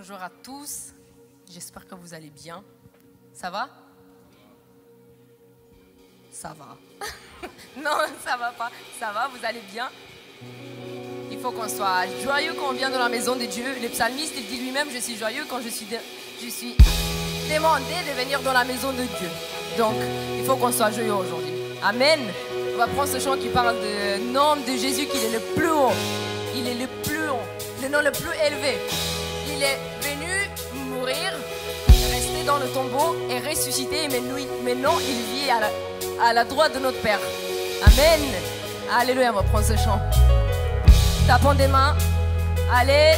Bonjour à tous, j'espère que vous allez bien. Ça va? Ça va. Non, ça va pas. Ça va, vous allez bien? Il faut qu'on soit joyeux quand on vient dans la maison de Dieu. Le psalmiste, il dit lui-même, je suis joyeux quand je suis demandé de venir dans la maison de Dieu. Donc, il faut qu'on soit joyeux aujourd'hui. Amen. On va prendre ce chant qui parle du nom de Jésus, qui est le plus haut. Il est le plus haut, le nom le plus élevé. Il est venu mourir, rester dans le tombeau et ressusciter. Maintenant, il vit à la droite de notre Père. Amen. Alléluia, on va prendre ce chant. Tapons des mains. Allez.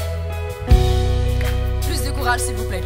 Plus de courage, s'il vous plaît.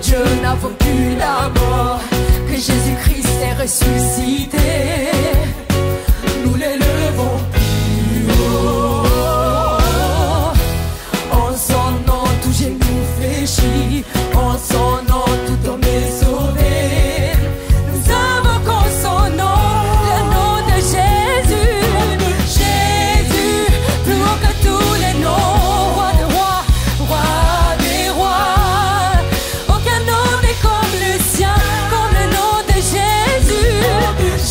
Dieu n'a vaincu la mort, que Jésus-Christ est ressuscité. Nous l'élevons plus haut. En son nom, tout genou fléchit. En son nom, tout homme est sauvé. Nous invoquons son nom, le nom de Jésus. Jésus, plus haut que tous les noms. Roi des rois, roi des rois. Aucun nom n'est comme le sien, comme le nom de Jésus.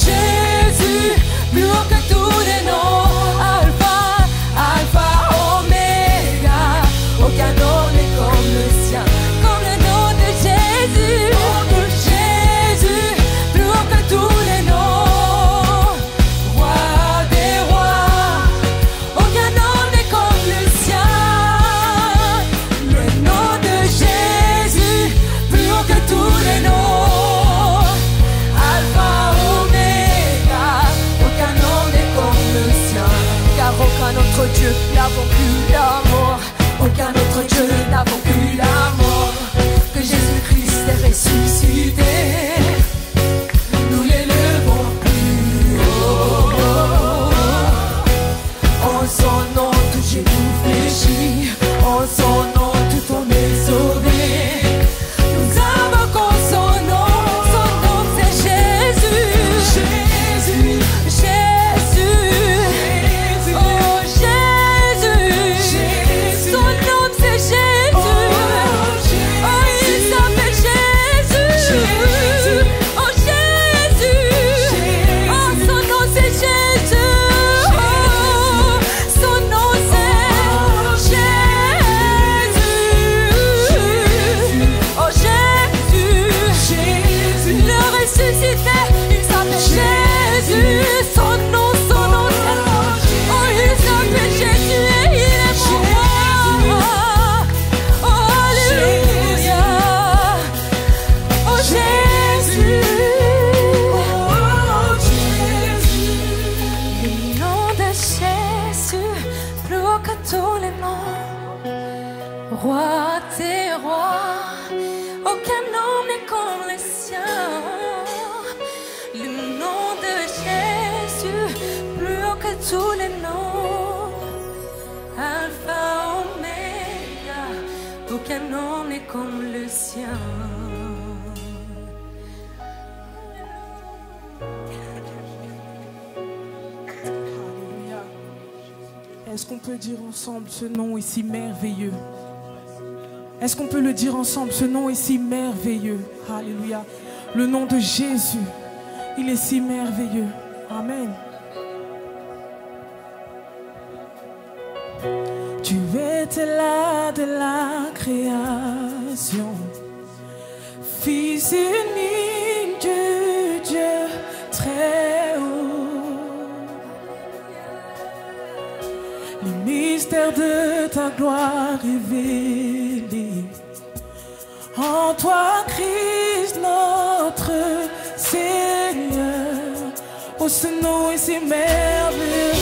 Jésus, plus haut que tous les noms. Alpha, Alpha, Oméga. Aucun nom n'est comme le sien, comme le nom de Jésus. Jésus, plus haut que tous les noms. Roi des rois. Aucun nom n'est comme le sien. Le nom de Jésus, plus haut que tous les noms. Alpha, Oméga. Aucun nom n'est comme le sien. Car aucun autre Dieu n'a vaincu la mort. Aucun autre Dieu n'a vaincu la mort. Que Jésus-Christ est ressuscité. Nous l'élevons plus haut. En son nom, tout genou fléchit. En son nom, tout homme est sauvé. Nous invoquons son nom c'est Jésus. Jésus, Jésus, oh Jésus, Jésus, haut que tous les noms. Roi des rois, aucun nom n'est comme le sien. Le nom de Jésus, plus haut que tous les noms. Alpha, Oméga, aucun nom n'est comme le sien. Est-ce qu'on peut dire ensemble ce nom est si merveilleux? Est-ce qu'on peut le dire ensemble? Ce nom est si merveilleux. Alléluia. Le nom de Jésus, il est si merveilleux. Amen. Tu étais là de la création, Fils unique du Dieu très haut. Les mystères de ta gloire révélés en toi, Christ notre Seigneur. Oh, ce nom est si merveilleux.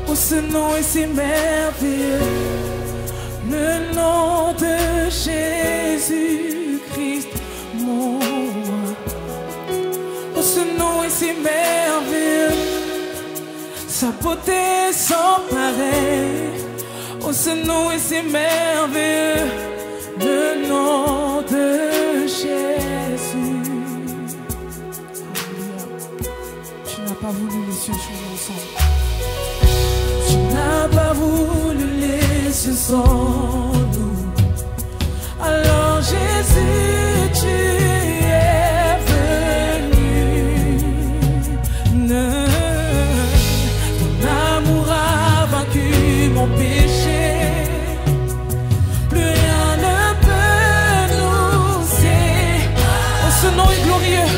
Oh, ce nom est si merveilleux. Le nom de Jésus-Christ, mon roi. Oh, ce nom est si merveilleux. Sa beauté sans pareil. Oh, ce nom est si merveilleux. Le nom de Jésus. Tu n'as pas voulu les cieux chanter ensemble. Tu n'as pas voulu les cieux sans nous. Alors Jésus, tu es venu. Ton amour a vaincu mon péché. Plus rien ne peut nous séparer. Oh, ce nom est glorieux.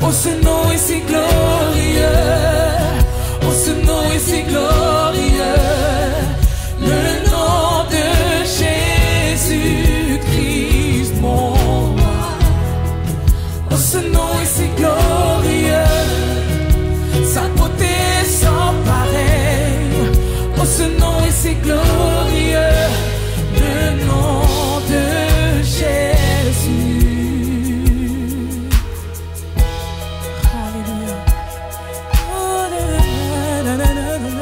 Oh, ce nom est si glorieux. Oh, ce nom est si glorieux. Le nom de Jésus-Christ, mon roi. Oh, ce nom est si glorieux. Sa beauté sans pareil. Oh, ce nom est si glorieux. Le nom de Jésus. Alléluia. Oh, na, na, na, na, na, na.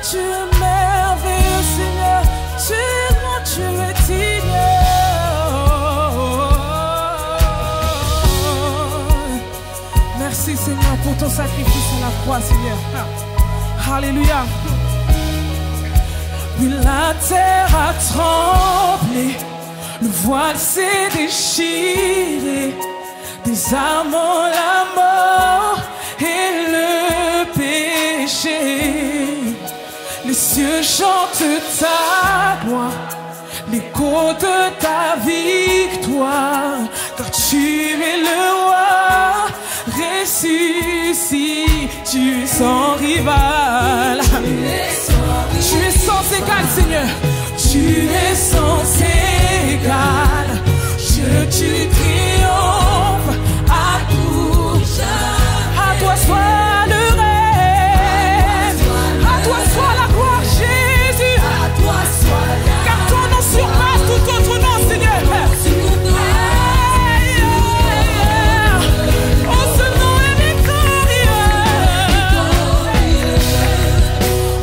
Tu es merveilleux, Seigneur. Tu es digne. Merci, Seigneur, pour ton sacrifice à la croix, Seigneur. Alléluia. Oui, la terre a tremblé, le voile s'est déchiré, des amants la mort et le péché. Les cieux chantent ta gloire, l'écho de ta victoire, car tu es le roi ressuscité, tu es sans rival. Tu es sans égal, Seigneur. Tu es sans égal. Tu triomphes à tout jamais. À toi soit le règne. À toi soit la gloire, Jésus. À toi soit la gloire. Car ton nom surpasse tout autre nom, Seigneur. Oh, ce nom est victorieux.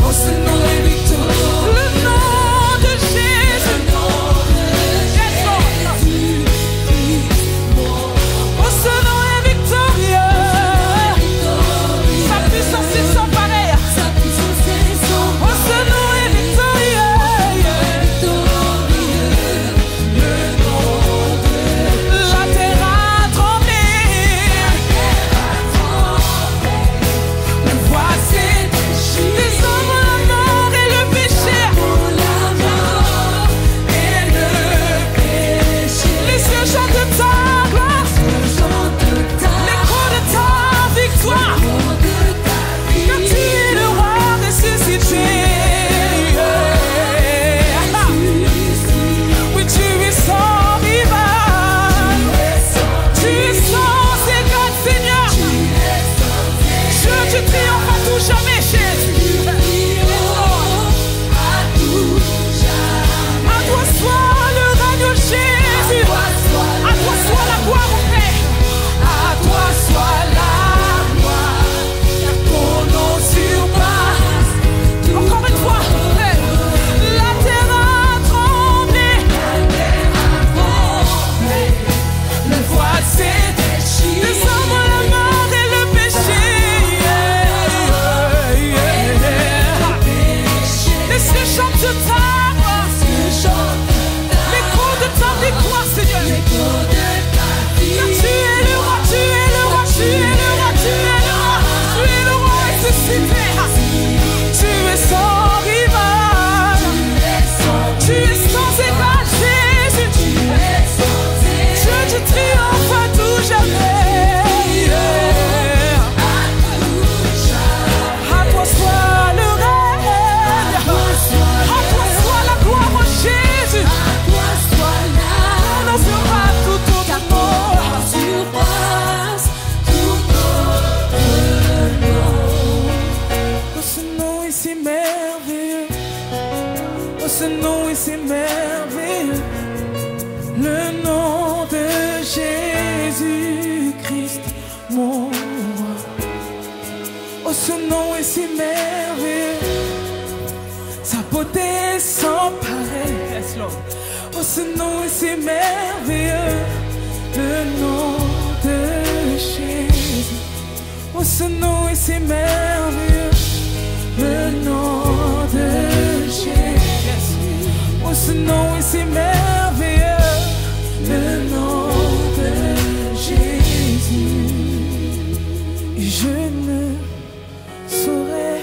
Oh, ce nom est victorieux. Le nom de Jésus. Le nom de Jésus. et c'est merveilleux. Le nom de Jésus-Christ, mon roi. Oh, ce nom est si merveilleux. Sa beauté est sans pareil. Yes, Lord. Oh, ce nom est si merveilleux. Le nom de Jésus. Oh, ce nom est si merveilleux. Le nom de Jésus. Oh, ce nom est si merveilleux. Le nom de Jésus. Et je ne saurais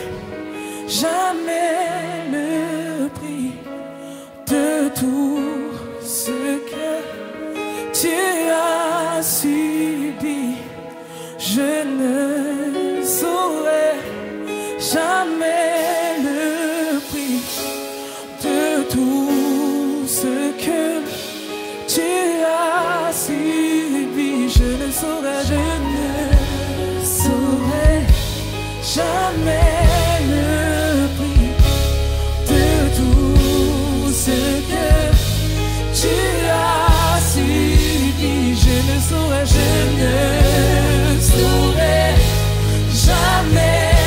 jamais le prix de tout ce que tu as subi. Je ne saurais jamais le prix de tout ce que tu as subi. Je ne saurais jamais le prix de tout ce que tu as subi. Je ne saurais jamais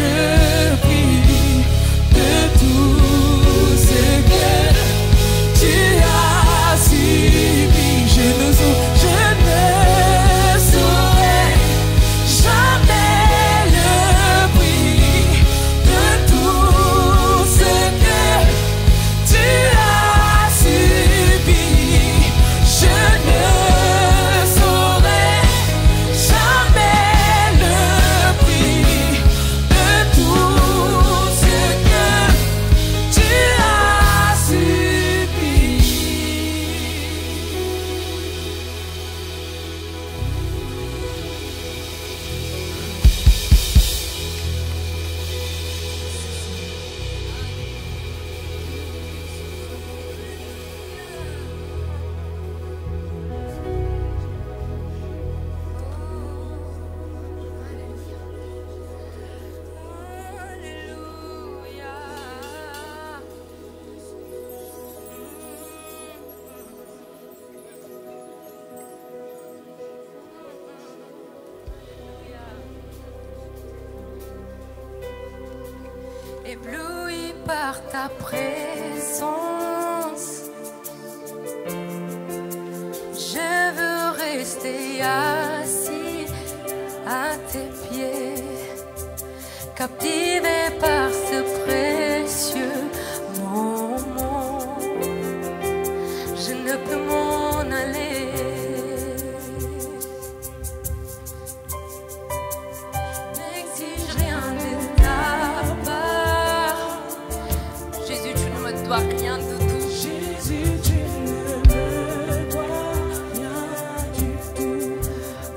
le prix de tout ce que tu as subi. Je ne saurais jamais le prix de tout ce que tu as subi. Je ne saurais jamais le prix de tout ce que tu as subi. Ébloui par ta présence, je veux rester assis à tes pieds, captivé par ce précieux moment. Je ne peux m'en aller. N'exige rien de ta part. Jésus, tu ne me dois rien du tout. Jésus, tu ne me dois rien du tout.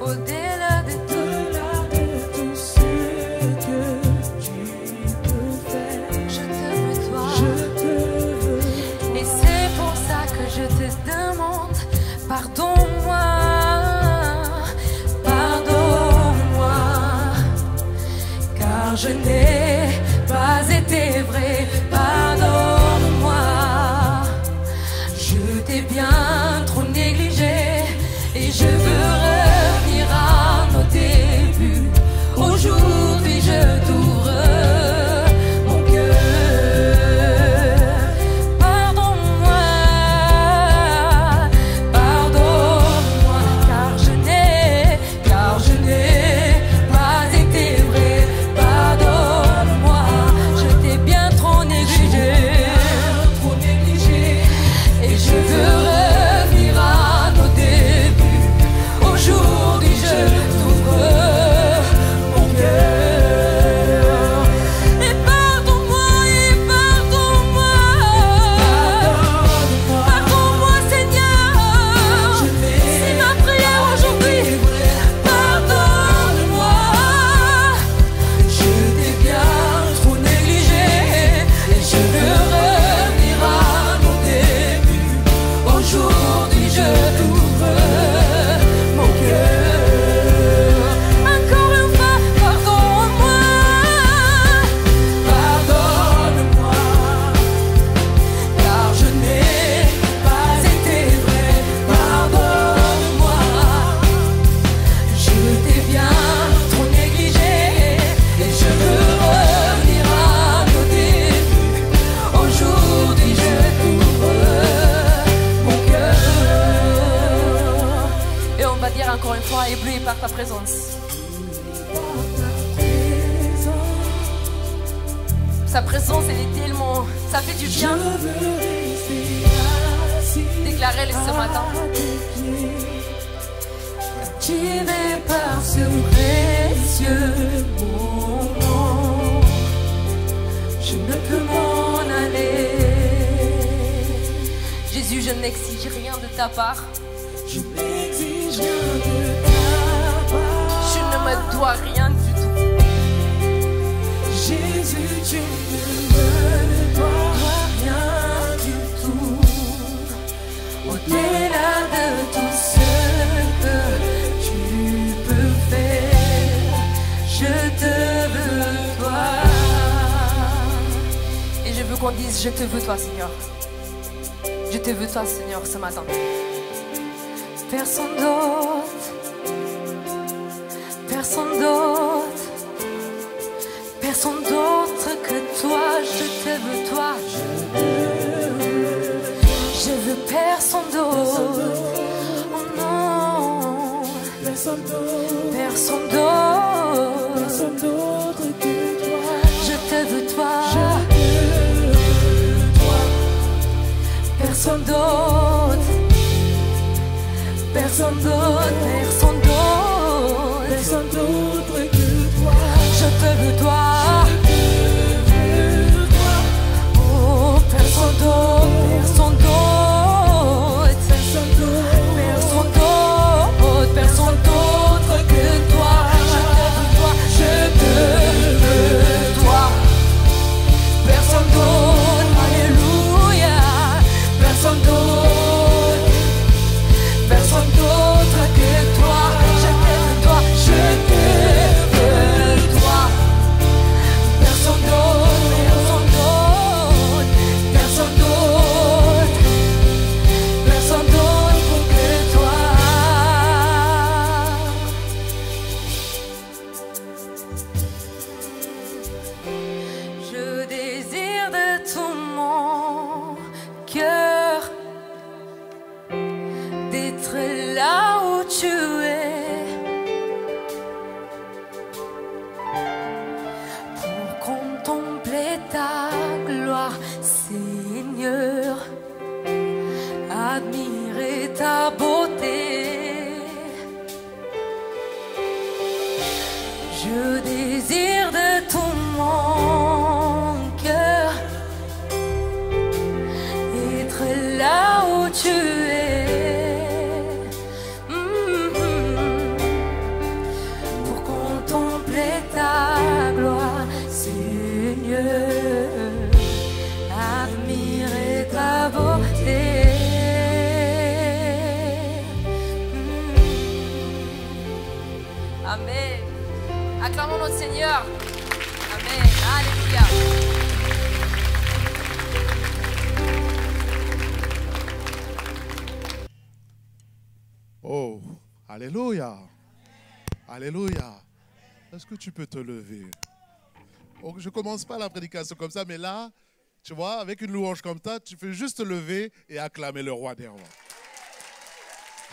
Au-delà de tout, Tout ce que tu peux faire, je te veux toi. je te veux. Et c'est pour ça que je te demande, pardonne-moi, pardonne-moi, car je n'ai pas été vrai. Pardonne-moi, je t'ai bien trop négligé et je veux revenir à nos débuts. Aujourd'hui, je t'ouvre mon cœur. Pardonne-moi, pardonne-moi, car je n'ai pas été vrai. Pardonne-moi, je t'ai bien trop négligé. Et je veux revenir à nos débuts. ta présence. Sa présence, elle est tellement... Ça fait du bien. Déclarez-le ce matin. Tiré par ce précieux moment, je ne peux m'en aller. Jésus, je n'exige rien de ta part. Je n'exige rien de ta part. Je ne me dois rien du tout. Jésus, tu ne me dois rien du tout. Au-delà de tout ce que tu peux faire, je te veux toi. Et je veux qu'on dise, je te veux toi, Seigneur. Je te veux toi, Seigneur, ce matin. Personne d'autre, personne d'autre, personne d'autre que toi. Je te veux toi. Je veux personne d'autre. Oh non, personne d'autre, personne d'autre que toi. Je te veux toi. Personne d'autre, personne d'autre, personne d'autre, personne d'autre que toi. Je te veux toi. Oh, personne d'autre, personne d'autre, personne d'autre, personne d'autre que toi. Je te veux toi. Personne d'autre, alléluia. Personne d'autre, personne d'autre que toi. Je t'aime toi, je te veux toi. Personne d'autre, personne d'autre, personne d'autre que toi. Je désire de tout mon cœur d'être là où tu es, pour contempler ta gloire, Seigneur, admirer ta beauté. Je désire de tout mon cœur être là où tu es, pour contempler ta gloire, Seigneur, admirer ta beauté. Amen. Acclamons notre Seigneur. Amen. Alléluia. Oh, alléluia. Alléluia. Est-ce que tu peux te lever? Oh, je ne commence pas la prédication comme ça, mais là, tu vois, avec une louange comme ça, tu peux juste te lever et acclamer le roi des rois.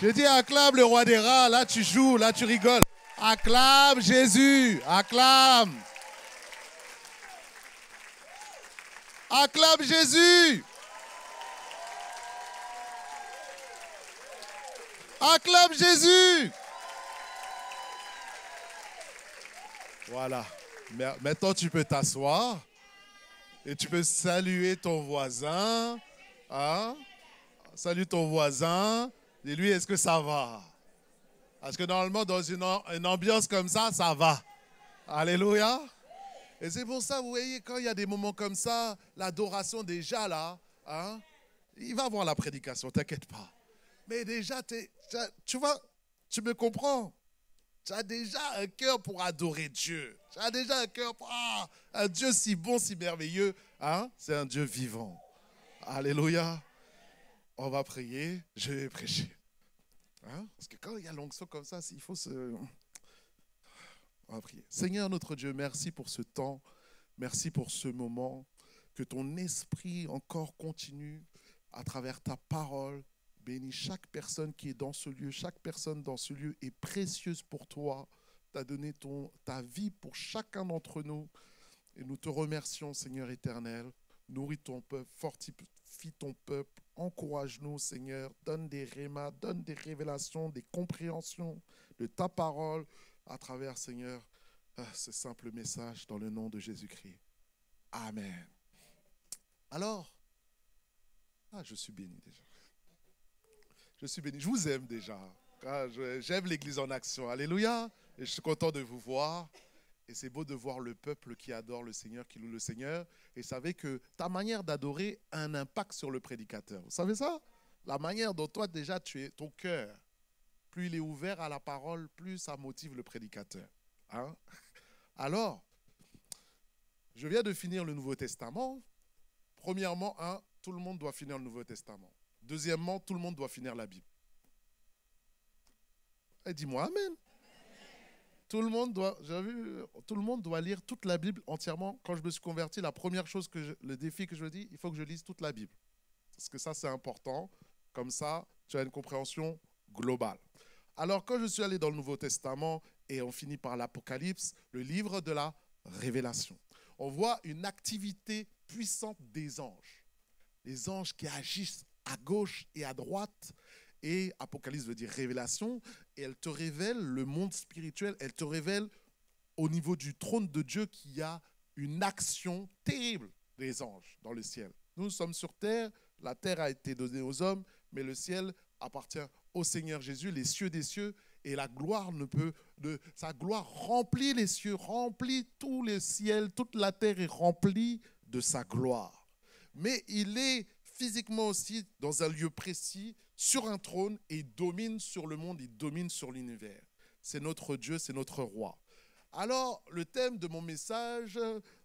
Je dis acclame le roi des rats, là tu joues, là tu rigoles. Acclame Jésus, acclame. Acclame Jésus. Acclame Jésus. Voilà. Maintenant, tu peux t'asseoir et tu peux saluer ton voisin. Hein? Salue ton voisin. Dis-lui, est-ce que ça va? Parce que normalement, dans une ambiance comme ça, ça va. Alléluia. Et c'est pour ça, vous voyez, quand il y a des moments comme ça, l'adoration déjà là, hein, il va voir la prédication, t'inquiète pas. Mais déjà, tu vois, tu me comprends. Tu as déjà un cœur pour adorer Dieu. Tu as déjà un cœur pour un Dieu si bon, si merveilleux. Hein? C'est un Dieu vivant. Alléluia. On va prier, je vais prêcher. Hein? Parce que quand il y a l'onction comme ça, il faut se... On va prier. Seigneur notre Dieu, merci pour ce temps. Merci pour ce moment. Que ton esprit encore continue à travers ta parole bénis chaque personne qui est dans ce lieu. Chaque personne dans ce lieu est précieuse pour toi. Tu as donné ta vie pour chacun d'entre nous. Et nous te remercions, Seigneur éternel. Nourris ton peuple, fortifie ton peuple. Encourage-nous, Seigneur. Donne des rémas, donne des révélations, des compréhensions de ta parole à travers, Seigneur, ce simple message dans le nom de Jésus-Christ. Amen. Alors, je suis béni déjà. Je suis béni. Je vous aime déjà. J'aime l'Église en action. Alléluia. Et je suis content de vous voir. Et c'est beau de voir le peuple qui adore le Seigneur, qui loue le Seigneur. Et savez que ta manière d'adorer a un impact sur le prédicateur. Vous savez ça? La manière dont toi déjà ton cœur, plus il est ouvert à la parole, plus ça motive le prédicateur. Hein? Alors, je viens de finir le Nouveau Testament. Premièrement, tout le monde doit finir le Nouveau Testament. Deuxièmement, tout le monde doit finir la Bible. Et dis-moi Amen. Tout le monde doit lire toute la Bible entièrement. Quand je me suis converti, la première chose, le défi que je me dis, il faut que je lise toute la Bible. Parce que ça, c'est important. Comme ça, tu as une compréhension globale. Alors, quand je suis allé dans le Nouveau Testament et on finit par l'Apocalypse, le livre de la Révélation, on voit une activité puissante des anges. Les anges qui agissent à gauche et à droite. Et Apocalypse veut dire révélation, et elle te révèle le monde spirituel, elle te révèle au niveau du trône de Dieu qu'il y a une action terrible des anges dans le ciel. Nous sommes sur terre, la terre a été donnée aux hommes, mais le ciel appartient au Seigneur Jésus, les cieux des cieux, et la gloire sa gloire remplit les cieux, remplit tout le ciel, toute la terre est remplie de sa gloire. Mais il est physiquement aussi dans un lieu précis, sur un trône, et il domine sur le monde, il domine sur l'univers. C'est notre Dieu, c'est notre roi. Alors, le thème de mon message,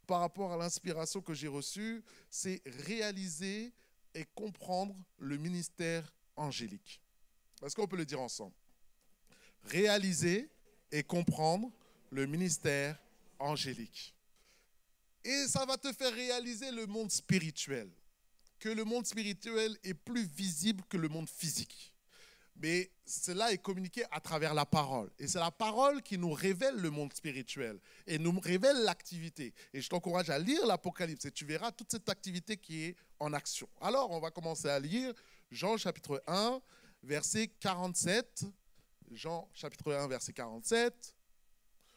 par rapport à l'inspiration que j'ai reçue, c'est réaliser et comprendre le ministère angélique. Est-ce qu'on peut le dire ensemble? Réaliser et comprendre le ministère angélique. Et ça va te faire réaliser le monde spirituel. Que le monde spirituel est plus visible que le monde physique. Mais cela est communiqué à travers la parole. Et c'est la parole qui nous révèle le monde spirituel et nous révèle l'activité. Et je t'encourage à lire l'Apocalypse et tu verras toute cette activité qui est en action. Alors, on va commencer à lire Jean chapitre 1, verset 47. Jean chapitre 1, verset 47.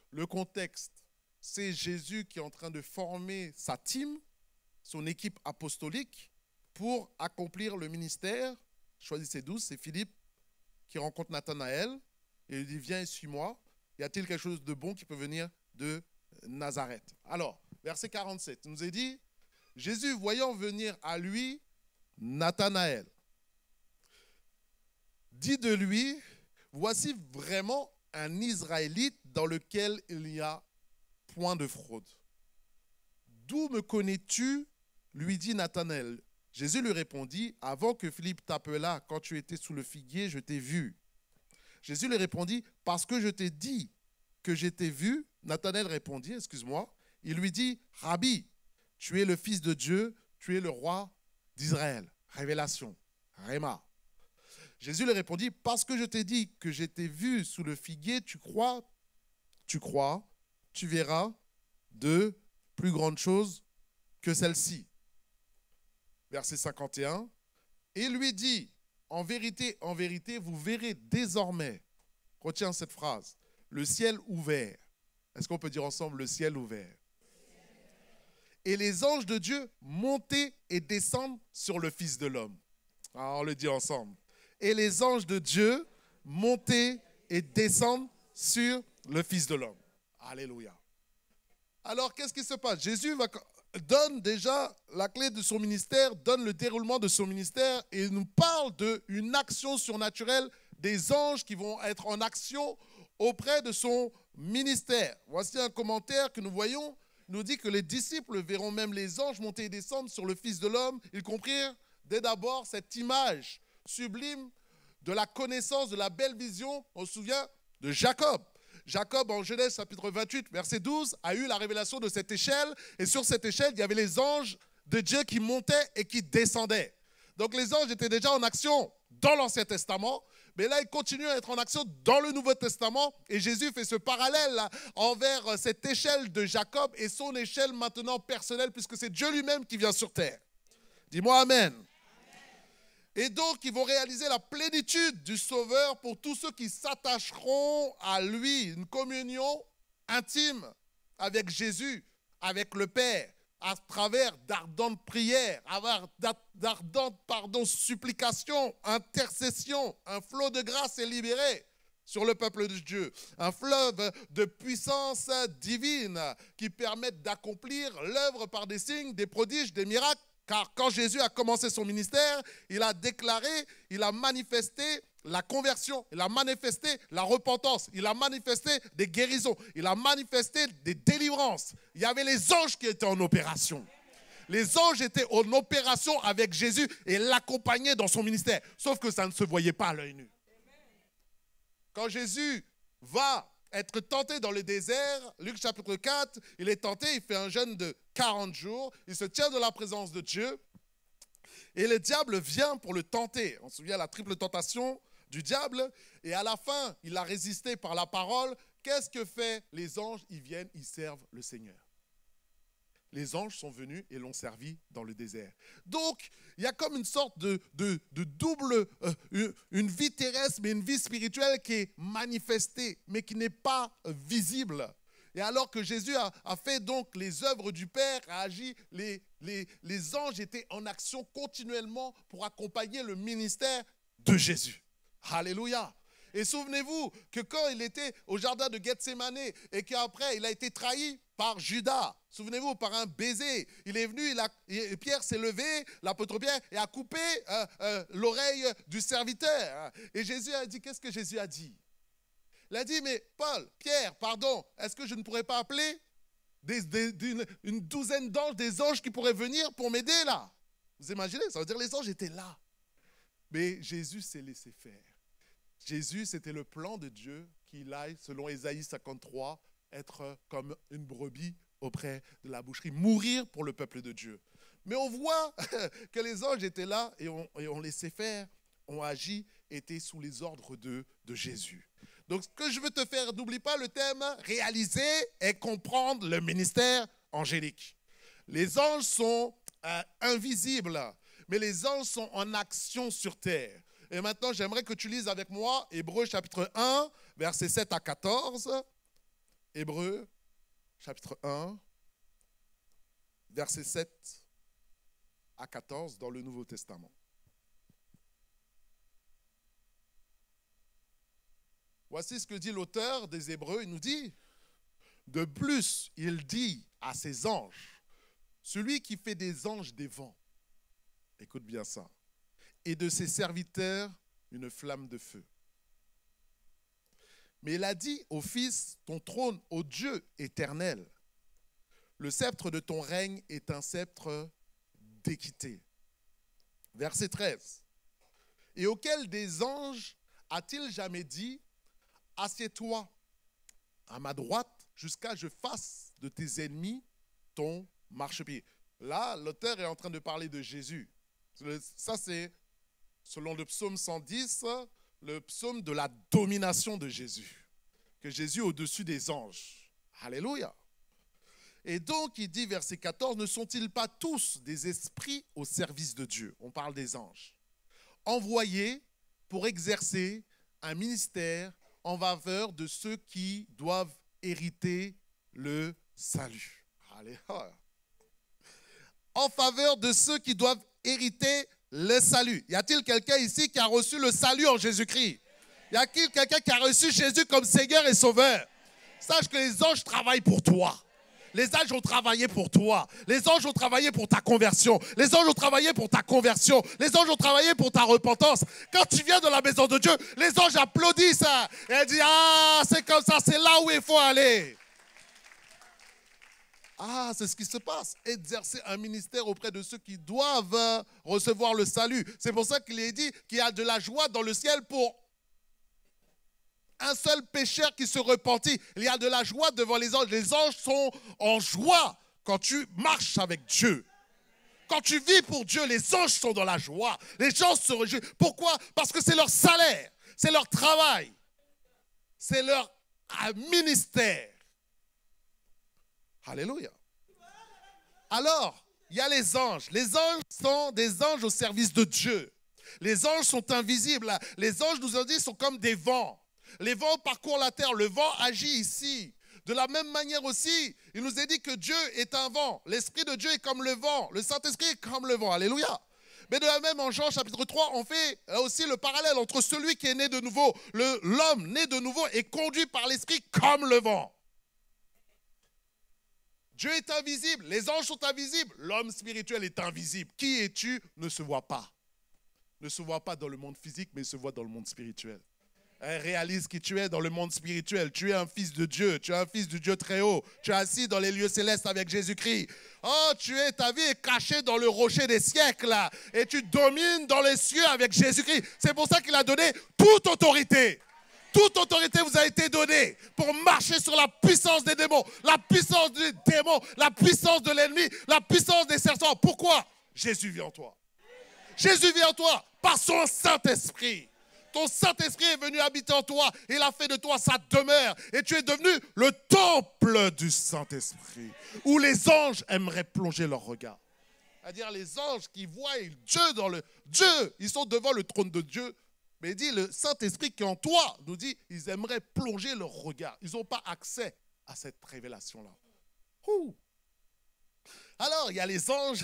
Le contexte, c'est Jésus qui est en train de former sa team, son équipe apostolique, pour accomplir le ministère. Choisissez 12, c'est Philippe qui rencontre Nathanaël et lui dit, viens et suis-moi. Y a-t-il quelque chose de bon qui peut venir de Nazareth? Alors, verset 47, il nous est dit, Jésus voyant venir à lui Nathanaël, dit de lui, voici vraiment un Israélite dans lequel il n'y a point de fraude. D'où me connais-tu? Lui dit Nathanaël. Jésus lui répondit, avant que Philippe t'appelât, quand tu étais sous le figuier, je t'ai vu. Jésus lui répondit, parce que je t'ai dit que je t'ai vu. Nathanaël répondit, excuse-moi, il lui dit, Rabbi, tu es le Fils de Dieu, tu es le roi d'Israël. Révélation, Réma. Jésus lui répondit, parce que je t'ai dit que je t'ai vu sous le figuier, tu crois, tu verras de plus grandes choses que celle-ci. Verset 51, et lui dit, en vérité, vous verrez désormais, retiens cette phrase, le ciel ouvert. Est-ce qu'on peut dire ensemble le ciel ouvert? Et les anges de Dieu monter et descendre sur le Fils de l'homme. Alors on le dit ensemble. Et les anges de Dieu monter et descendre sur le Fils de l'homme. Alléluia. Alors qu'est-ce qui se passe? Jésus donne déjà la clé de son ministère, donne le déroulement de son ministère et nous parle d'une action surnaturelle des anges qui vont être en action auprès de son ministère. Voici un commentaire que nous voyons, nous dit que les disciples verront même les anges monter et descendre sur le Fils de l'homme. Ils comprirent dès d'abord cette image sublime de la connaissance, de la belle vision. On se souvient de Jacob. Jacob, en Genèse chapitre 28, verset 12, a eu la révélation de cette échelle. Et sur cette échelle, il y avait les anges de Dieu qui montaient et qui descendaient. Donc les anges étaient déjà en action. dans l'Ancien Testament, mais là, il continue à être en action dans le Nouveau Testament. Et Jésus fait ce parallèle là, envers cette échelle de Jacob et son échelle maintenant personnelle, puisque c'est Dieu lui-même qui vient sur terre. Dis-moi Amen. Et donc, ils vont réaliser la plénitude du Sauveur pour tous ceux qui s'attacheront à lui. Une communion intime avec Jésus, avec le Père, à travers d'ardentes prières, d'ardentes supplications, intercessions. Un flot de grâce est libéré sur le peuple de Dieu. Un fleuve de puissance divine qui permettent d'accomplir l'œuvre par des signes, des prodiges, des miracles. Car quand Jésus a commencé son ministère, il a déclaré, il a manifesté la conversion, il a manifesté la repentance, il a manifesté des guérisons, il a manifesté des délivrances. Il y avait les anges qui étaient en opération. Les anges étaient en opération avec Jésus et l'accompagnaient dans son ministère. Sauf que ça ne se voyait pas à l'œil nu. Quand Jésus va être tenté dans le désert, Luc chapitre 4, il est tenté, il fait un jeûne de 40 jours, il se tient de la présence de Dieu et le diable vient pour le tenter. On se souvient de la triple tentation du diable et à la fin, il a résisté par la parole. Qu'est-ce que fait les anges? Ils viennent, ils servent le Seigneur. Les anges sont venus et l'ont servi dans le désert. Donc, il y a comme une sorte de double, une vie terrestre, mais une vie spirituelle qui est manifestée, mais qui n'est pas visible. Et alors que Jésus a fait donc les œuvres du Père, a agi, les anges étaient en action continuellement pour accompagner le ministère de Jésus. Alléluia. Et souvenez-vous que quand il était au jardin de Gethsémane et qu'après il a été trahi par Judas, souvenez-vous, par un baiser, il est venu, Pierre s'est levé, l'apôtre Pierre, et a coupé l'oreille du serviteur. Et Jésus a dit, qu'est-ce que Jésus a dit? Il a dit, mais Paul, Pierre, pardon, est-ce que je ne pourrais pas appeler une douzaine d'anges, des anges qui pourraient venir pour m'aider là? Vous imaginez, ça veut dire les anges étaient là. Mais Jésus s'est laissé faire. Jésus, c'était le plan de Dieu qu'il aille, selon Ésaïe 53, être comme une brebis auprès de la boucherie, mourir pour le peuple de Dieu. Mais on voit que les anges étaient là et on laissait faire, ont agi, étaient sous les ordres de Jésus. Donc, ce que je veux te faire, n'oublie pas le thème, réaliser et comprendre le ministère angélique. Les anges sont invisibles, mais les anges sont en action sur terre. Et maintenant, j'aimerais que tu lises avec moi Hébreux chapitre 1, versets 7 à 14. Hébreux chapitre 1, versets 7 à 14 dans le Nouveau Testament. Voici ce que dit l'auteur des Hébreux. Il nous dit, de plus, il dit à ses anges, celui qui fait des anges des vents, écoute bien ça, et de ses serviteurs une flamme de feu. Mais il a dit au Fils, ton trône, ô Dieu éternel, le sceptre de ton règne est un sceptre d'équité. Verset 13. Et auquel des anges a-t-il jamais dit, assieds-toi à ma droite jusqu'à ce que je fasse de tes ennemis ton marchepied. Là, l'auteur est en train de parler de Jésus. Ça, c'est, selon le psaume 110, le psaume de la domination de Jésus. Que Jésus est au-dessus des anges. Alléluia. Et donc, il dit, verset 14, ne sont-ils pas tous des esprits au service de Dieu? On parle des anges. Envoyés pour exercer un ministère en faveur de ceux qui doivent hériter le salut. Alléluia. En faveur de ceux qui doivent hériter le salut. Y a-t-il quelqu'un ici qui a reçu le salut en Jésus-Christ? Y a-t-il quelqu'un qui a reçu Jésus comme Seigneur et Sauveur? Sache que les anges travaillent pour toi. Les anges ont travaillé pour toi. Les anges ont travaillé pour ta conversion. Les anges ont travaillé pour ta conversion. Les anges ont travaillé pour ta repentance. Quand tu viens de la maison de Dieu, les anges applaudissent. Et elles disent, ah, c'est comme ça, c'est là où il faut aller. Ah, c'est ce qui se passe. Exercer un ministère auprès de ceux qui doivent recevoir le salut. C'est pour ça qu'il est dit qu'il y a de la joie dans le ciel pour un seul pécheur qui se repentit. Il y a de la joie devant les anges. Les anges sont en joie quand tu marches avec Dieu. Quand tu vis pour Dieu, les anges sont dans la joie. Les gens se réjouissent. Pourquoi? Parce que c'est leur salaire, c'est leur travail, c'est leur ministère. Alléluia. Alors, il y a les anges. Les anges sont des anges au service de Dieu. Les anges sont invisibles. Les anges, nous ont dit, sont comme des vents. Les vents parcourent la terre. Le vent agit ici. De la même manière aussi, il nous est dit que Dieu est un vent. L'Esprit de Dieu est comme le vent. Le Saint-Esprit est comme le vent. Alléluia. Mais de la même, en Jean chapitre 3, on fait aussi le parallèle entre celui qui est né de nouveau. L'homme né de nouveau est conduit par l'Esprit comme le vent. Dieu est invisible. Les anges sont invisibles. L'homme spirituel est invisible. Qui es-tu ne se voit pas. Ne se voit pas dans le monde physique, mais se voit dans le monde spirituel. Réalise qui tu es dans le monde spirituel. Tu es un fils de Dieu. Tu es un fils du Dieu très haut. Tu es assis dans les lieux célestes avec Jésus-Christ. Oh, ta vie est cachée dans le rocher des siècles. Là, et tu domines dans les cieux avec Jésus-Christ. C'est pour ça qu'il a donné toute autorité. Toute autorité vous a été donnée pour marcher sur la puissance des démons. La puissance des démons. La puissance de l'ennemi. La puissance des serpents. Pourquoi? Jésus vit en toi. Jésus vit en toi par son Saint-Esprit. Ton Saint-Esprit est venu habiter en toi. Il a fait de toi sa demeure. Et tu es devenu le temple du Saint-Esprit. Où les anges aimeraient plonger leur regard. C'est-à-dire les anges qui voient Dieu dans le... Dieu, ils sont devant le trône de Dieu. Mais il dit, le Saint-Esprit qui est en toi, nous dit, ils aimeraient plonger leur regard. Ils n'ont pas accès à cette révélation-là. Alors, il y a les anges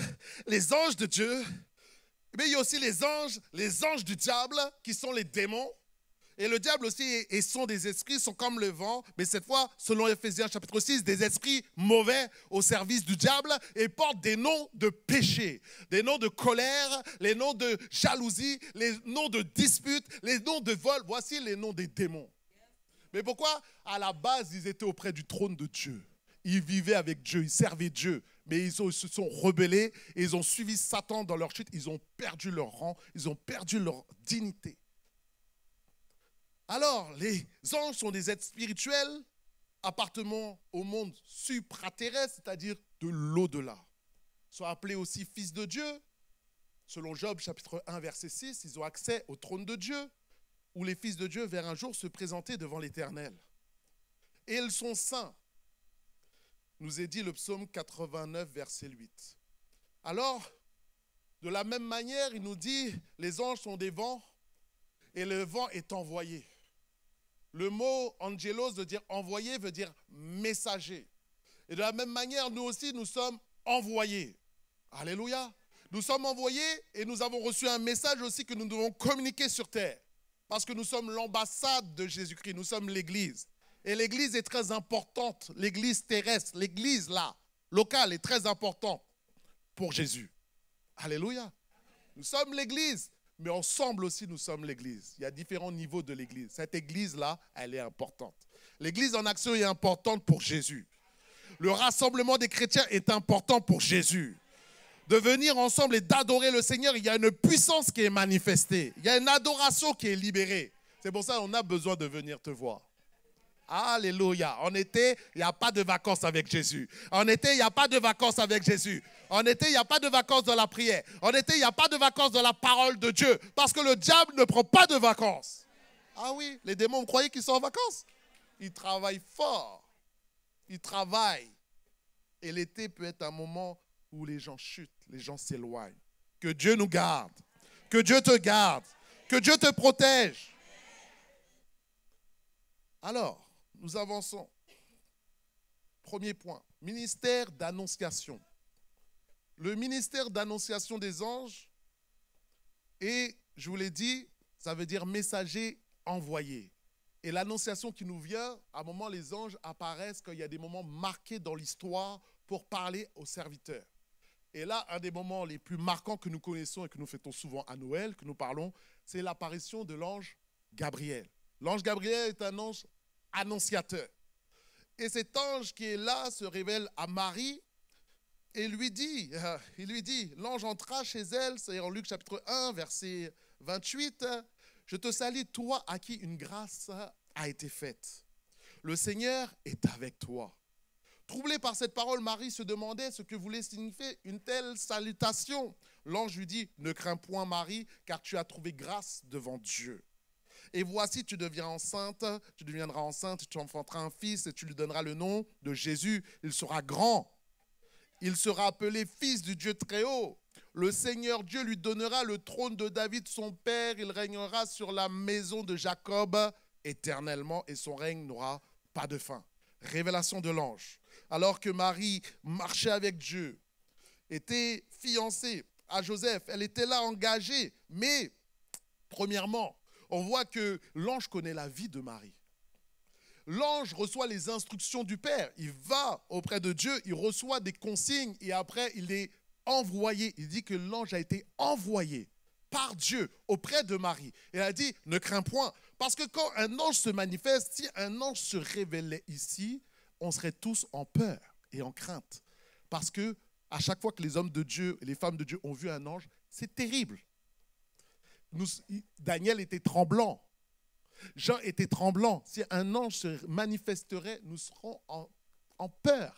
de Dieu. Mais il y a aussi les anges du diable, qui sont les démons. Et le diable aussi, et sont des esprits, sont comme le vent. Mais cette fois, selon Ephésiens chapitre 6, des esprits mauvais au service du diable et portent des noms de péché, des noms de colère, les noms de jalousie, les noms de dispute, les noms de vol. Voici les noms des démons. Mais pourquoi? À la base, ils étaient auprès du trône de Dieu. Ils vivaient avec Dieu, ils servaient Dieu. Mais ils se sont rebellés et ils ont suivi Satan dans leur chute. Ils ont perdu leur rang, ils ont perdu leur dignité. Alors, les anges sont des êtres spirituels appartenant au monde supraterrestre, c'est-à-dire de l'au-delà. Ils sont appelés aussi fils de Dieu. Selon Job, chapitre 1, verset 6, ils ont accès au trône de Dieu, où les fils de Dieu verront un jour se présenter devant l'Éternel. Et ils sont saints. Nous est dit le psaume 89, verset 8. Alors, de la même manière, il nous dit, les anges sont des vents, et le vent est envoyé. Le mot angelos veut dire envoyé, veut dire messager. Et de la même manière, nous aussi, nous sommes envoyés. Alléluia. Nous sommes envoyés et nous avons reçu un message aussi que nous devons communiquer sur terre. Parce que nous sommes l'ambassade de Jésus-Christ, nous sommes l'Église. Et l'Église est très importante, l'Église terrestre, l'Église là, locale est très importante pour Jésus. Alléluia. Nous sommes l'Église. Mais ensemble aussi, nous sommes l'Église. Il y a différents niveaux de l'Église. Cette Église-là, elle est importante. L'Église en action est importante pour Jésus. Le rassemblement des chrétiens est important pour Jésus. De venir ensemble et d'adorer le Seigneur, il y a une puissance qui est manifestée. Il y a une adoration qui est libérée. C'est pour ça qu'on a besoin de venir te voir. Alléluia. En été, il n'y a pas de vacances avec Jésus. En été, il n'y a pas de vacances avec Jésus. En été, il n'y a pas de vacances dans la prière. En été, il n'y a pas de vacances dans la parole de Dieu. Parce que le diable ne prend pas de vacances. Ah oui, les démons, vous croyez qu'ils sont en vacances? Ils travaillent fort. Ils travaillent. Et l'été peut être un moment où les gens chutent, les gens s'éloignent. Que Dieu nous garde. Que Dieu te garde. Que Dieu te protège. Alors, nous avançons. Premier point, ministère d'annonciation. Le ministère d'annonciation des anges, et je vous l'ai dit, ça veut dire messager envoyé. Et l'annonciation qui nous vient, à un moment, les anges apparaissent quand il y a des moments marqués dans l'histoire pour parler aux serviteurs. Et là, un des moments les plus marquants que nous connaissons et que nous fêtons souvent à Noël, que nous parlons, c'est l'apparition de l'ange Gabriel. L'ange Gabriel est un ange annonciateur. Et cet ange qui est là se révèle à Marie et il lui dit, l'ange entra chez elle, c'est en Luc chapitre 1, verset 28, « Je te salue, toi à qui une grâce a été faite. Le Seigneur est avec toi. Troublée par cette parole, Marie se demandait ce que voulait signifier une telle salutation. L'ange lui dit, ne crains point Marie, car tu as trouvé grâce devant Dieu. Et voici, tu deviendras enceinte, tu enfanteras un fils et tu lui donneras le nom de Jésus. Il sera grand. Il sera appelé fils du Dieu Très-Haut. Le Seigneur Dieu lui donnera le trône de David, son père. Il régnera sur la maison de Jacob éternellement et son règne n'aura pas de fin. Révélation de l'ange. Alors que Marie marchait avec Dieu, était fiancée à Joseph, elle était là engagée. Mais, premièrement, on voit que l'ange connaît la vie de Marie. L'ange reçoit les instructions du Père. Il va auprès de Dieu, il reçoit des consignes et après il est envoyé. Il dit que l'ange a été envoyé par Dieu auprès de Marie. Et elle a dit, ne crains point. Parce que quand un ange se manifeste, si un ange se révélait ici, on serait tous en peur et en crainte. Parce que à chaque fois que les hommes de Dieu et les femmes de Dieu ont vu un ange, c'est terrible. Daniel était tremblant. Jean était tremblant. Si un ange se manifesterait, nous serons en peur.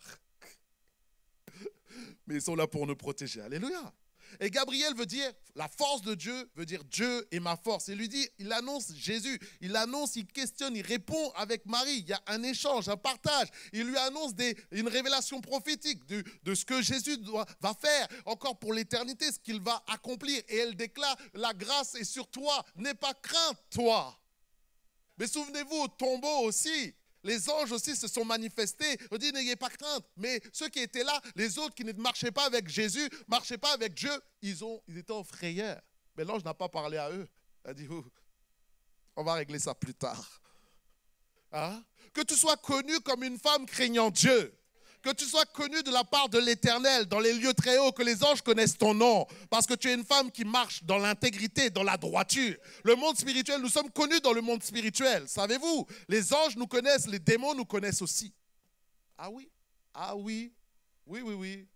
Mais ils sont là pour nous protéger. Alléluia. Et Gabriel veut dire, la force de Dieu veut dire Dieu est ma force. Et lui dit, il annonce Jésus, il annonce, il questionne, il répond avec Marie. Il y a un échange, un partage. Il lui annonce une révélation prophétique de ce que Jésus va faire encore pour l'éternité, ce qu'il va accomplir. Et elle déclare, la grâce est sur toi, n'aie pas crainte, toi. Mais souvenez-vous, au tombeau aussi, les anges aussi se sont manifestés. On dit, n'ayez pas crainte. Mais ceux qui étaient là, les autres qui ne marchaient pas avec Jésus, ne marchaient pas avec Dieu, ils étaient en frayeur. Mais l'ange n'a pas parlé à eux. Il a dit, on va régler ça plus tard. Hein? Que tu sois connu comme une femme craignant Dieu. Que tu sois connu de la part de l'Éternel dans les lieux très hauts, que les anges connaissent ton nom, parce que tu es une femme qui marche dans l'intégrité, dans la droiture. Le monde spirituel, nous sommes connus dans le monde spirituel, savez-vous? Les anges nous connaissent, les démons nous connaissent aussi. Ah oui, ah oui, oui, oui, oui.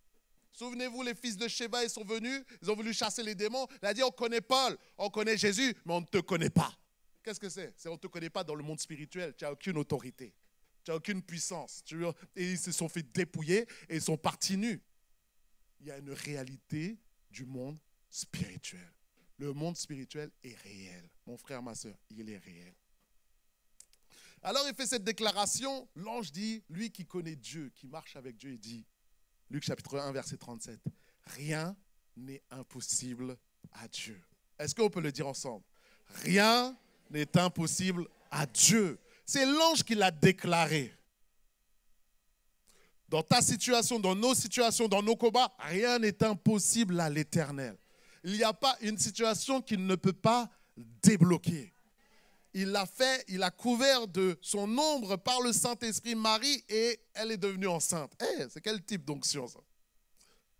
Souvenez-vous, les fils de Sheba, ils sont venus, ils ont voulu chasser les démons. Il a dit, on connaît Paul, on connaît Jésus, mais on ne te connaît pas. Qu'est-ce que c'est? C'est on ne te connaît pas dans le monde spirituel, tu n'as aucune autorité. Tu n'as aucune puissance. Et ils se sont fait dépouiller et ils sont partis nus. Il y a une réalité du monde spirituel. Le monde spirituel est réel. Mon frère, ma soeur, il est réel. Alors il fait cette déclaration. L'ange dit, lui qui connaît Dieu, qui marche avec Dieu, il dit, Luc chapitre 1, verset 37, rien n'est impossible à Dieu. Est-ce qu'on peut le dire ensemble? Rien n'est impossible à Dieu. C'est l'ange qui l'a déclaré. Dans ta situation, dans nos situations, dans nos combats, rien n'est impossible à l'Éternel. Il n'y a pas une situation qu'il ne peut pas débloquer. Il l'a fait, il a couvert de son ombre par le Saint-Esprit Marie et elle est devenue enceinte. C'est quel type d'onction ça?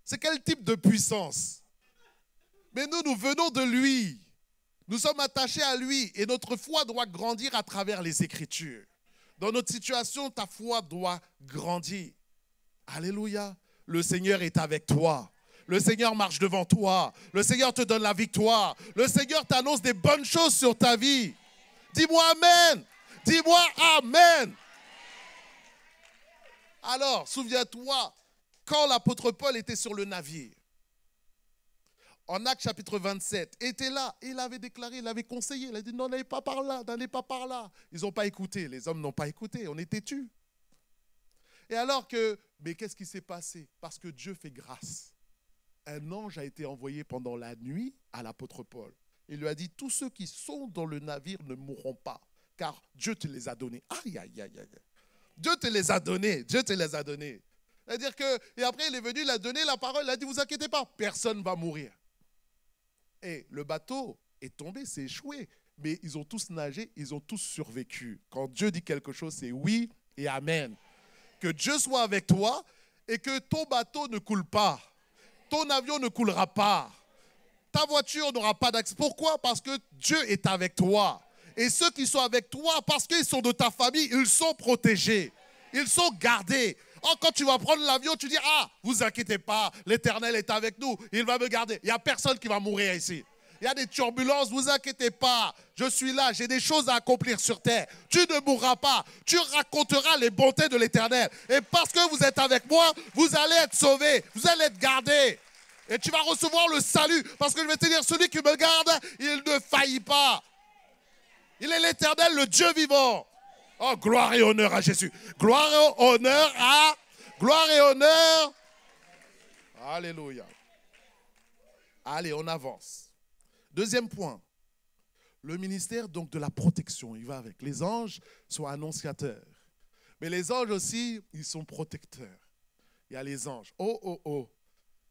C'est quel type de puissance? Mais nous venons de lui. Nous sommes attachés à lui et notre foi doit grandir à travers les Écritures. Dans notre situation, ta foi doit grandir. Alléluia. Le Seigneur est avec toi. Le Seigneur marche devant toi. Le Seigneur te donne la victoire. Le Seigneur t'annonce des bonnes choses sur ta vie. Dis-moi Amen. Dis-moi Amen. Alors, souviens-toi, quand l'apôtre Paul était sur le navire, en Actes chapitre 27, était là, il avait déclaré, il avait conseillé, il a dit non, n'allez pas par là, n'allez pas par là. Ils n'ont pas écouté, les hommes n'ont pas écouté, on est têtus. Et alors mais qu'est-ce qui s'est passé? Parce que Dieu fait grâce. Un ange a été envoyé pendant la nuit à l'apôtre Paul. Il lui a dit, tous ceux qui sont dans le navire ne mourront pas, car Dieu te les a donnés. Aïe, aïe, aïe, aïe. Dieu te les a donnés, Dieu te les a donnés. C'est-à-dire que, et après il est venu, il a donné la parole, il a dit, vous inquiétez pas, personne ne va mourir. Et le bateau est tombé, c'est échoué. Mais ils ont tous nagé, ils ont tous survécu. Quand Dieu dit quelque chose, c'est oui et amen. Que Dieu soit avec toi et que ton bateau ne coule pas. Ton avion ne coulera pas. Ta voiture n'aura pas d'accident. Pourquoi? Parce que Dieu est avec toi. Et ceux qui sont avec toi, parce qu'ils sont de ta famille, ils sont protégés. Ils sont gardés. Quand tu vas prendre l'avion, tu dis, vous inquiétez pas, l'Éternel est avec nous, il va me garder. Il n'y a personne qui va mourir ici. il y a des turbulences, vous inquiétez pas. Je suis là, j'ai des choses à accomplir sur terre. Tu ne mourras pas. Tu raconteras les bontés de l'Éternel. Et parce que vous êtes avec moi, vous allez être sauvés. Vous allez être gardés. Et tu vas recevoir le salut. Parce que je vais te dire, celui qui me garde, il ne faillit pas. Il est l'Éternel, le Dieu vivant. Oh, gloire et honneur à Jésus. Gloire et honneur à... Gloire et honneur. Alléluia. Allez, on avance. Deuxième point. Le ministère donc de la protection. Il va avec. Les anges sont annonciateurs. Mais les anges aussi, ils sont protecteurs. Il y a les anges. Oh, oh, oh.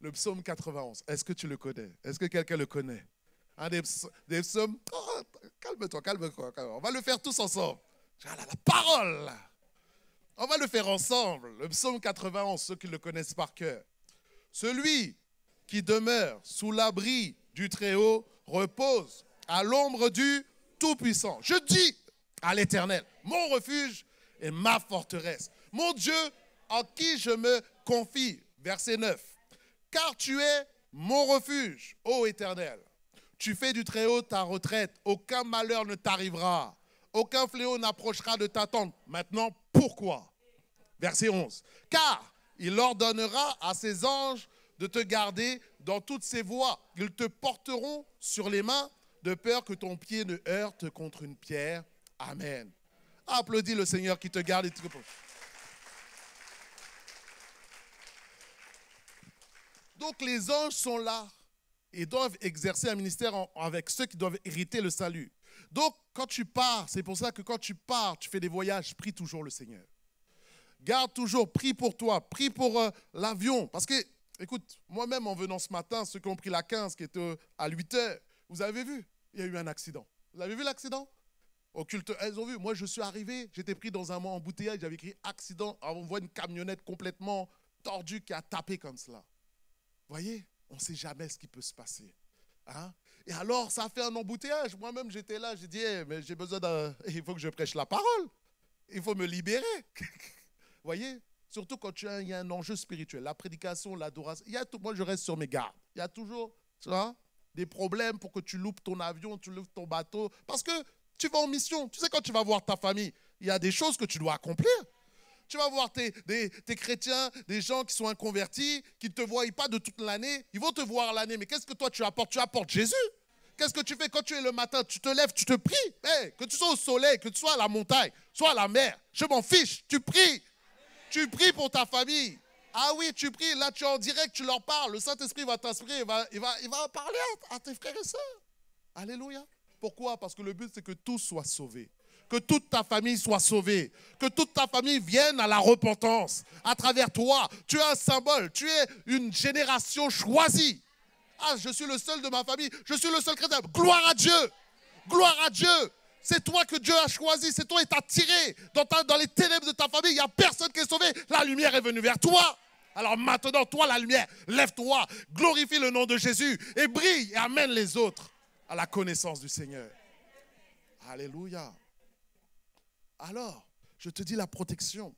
Le psaume 91, est-ce que tu le connais? Est-ce que quelqu'un le connaît? Un des psaumes, oh, calme-toi. On va le faire tous ensemble. La parole. On va le faire ensemble. Le psaume 91, ceux qui le connaissent par cœur. Celui qui demeure sous l'abri du Très-Haut repose à l'ombre du Tout-Puissant. Je dis à l'Éternel, mon refuge et ma forteresse, mon Dieu en qui je me confie. Verset 9. Car tu es mon refuge, ô Éternel. Tu fais du Très-Haut ta retraite. Aucun malheur ne t'arrivera. Aucun fléau n'approchera de ta tente. Maintenant, pourquoi? Verset 11. Car il ordonnera à ses anges de te garder dans toutes ses voies. Ils te porteront sur les mains de peur que ton pied ne heurte contre une pierre. Amen. Applaudis le Seigneur qui te garde et te repose. Donc les anges sont là et doivent exercer un ministère avec ceux qui doivent hériter le salut. Donc quand tu pars, c'est pour ça que quand tu pars, tu fais des voyages, prie toujours le Seigneur. Garde toujours, prie pour toi, prie pour l'avion. Parce que, écoute, moi-même en venant ce matin, ceux qui ont pris la 15 qui était à 8 heures, vous avez vu, il y a eu un accident. Vous avez vu l'accident? Au culte, elles ont vu. Moi, je suis arrivé, j'étais pris dans un embouteillage, j'avais écrit accident. Alors, on voit une camionnette complètement tordue qui a tapé comme cela. Vous voyez, on ne sait jamais ce qui peut se passer. Hein? Et alors, ça a fait un embouteillage. Moi-même, j'étais là, j'ai dit, hey, mais j'ai besoin d'un... Il faut que je prêche la parole. Il faut me libérer. Vous voyez, surtout quand il y a un enjeu spirituel, la prédication, l'adoration. Moi, je reste sur mes gardes. Il y a toujours des problèmes pour que tu loupes ton avion, tu loupes ton bateau. Parce que tu vas en mission. Tu sais, quand tu vas voir ta famille, il y a des choses que tu dois accomplir. Tu vas voir tes chrétiens, des gens qui sont inconvertis, qui ne te voient pas de toute l'année. Ils vont te voir l'année, mais qu'est-ce que toi tu apportes? Tu apportes Jésus. Qu'est-ce que tu fais quand tu es le matin? Tu te lèves, tu te pries. Hey, que tu sois au soleil, que tu sois à la montagne, soit à la mer, je m'en fiche. Tu pries. Tu pries pour ta famille. Ah oui, tu pries. Là, tu es en direct, tu leur parles. Le Saint-Esprit va t'inspirer. Il va parler à tes frères et sœurs. Alléluia. Pourquoi? Parce que le but, c'est que tous soient sauvés. Que toute ta famille soit sauvée. Que toute ta famille vienne à la repentance. À travers toi, tu es un symbole. Tu es une génération choisie. Ah, je suis le seul de ma famille. Je suis le seul chrétien. Gloire à Dieu. Gloire à Dieu. C'est toi que Dieu a choisi. C'est toi qui t'a tiré dans les ténèbres de ta famille. Il n'y a personne qui est sauvé. La lumière est venue vers toi. Alors maintenant, toi, la lumière, lève-toi. Glorifie le nom de Jésus. Et brille et amène les autres à la connaissance du Seigneur. Alléluia. Alors, je te dis la protection.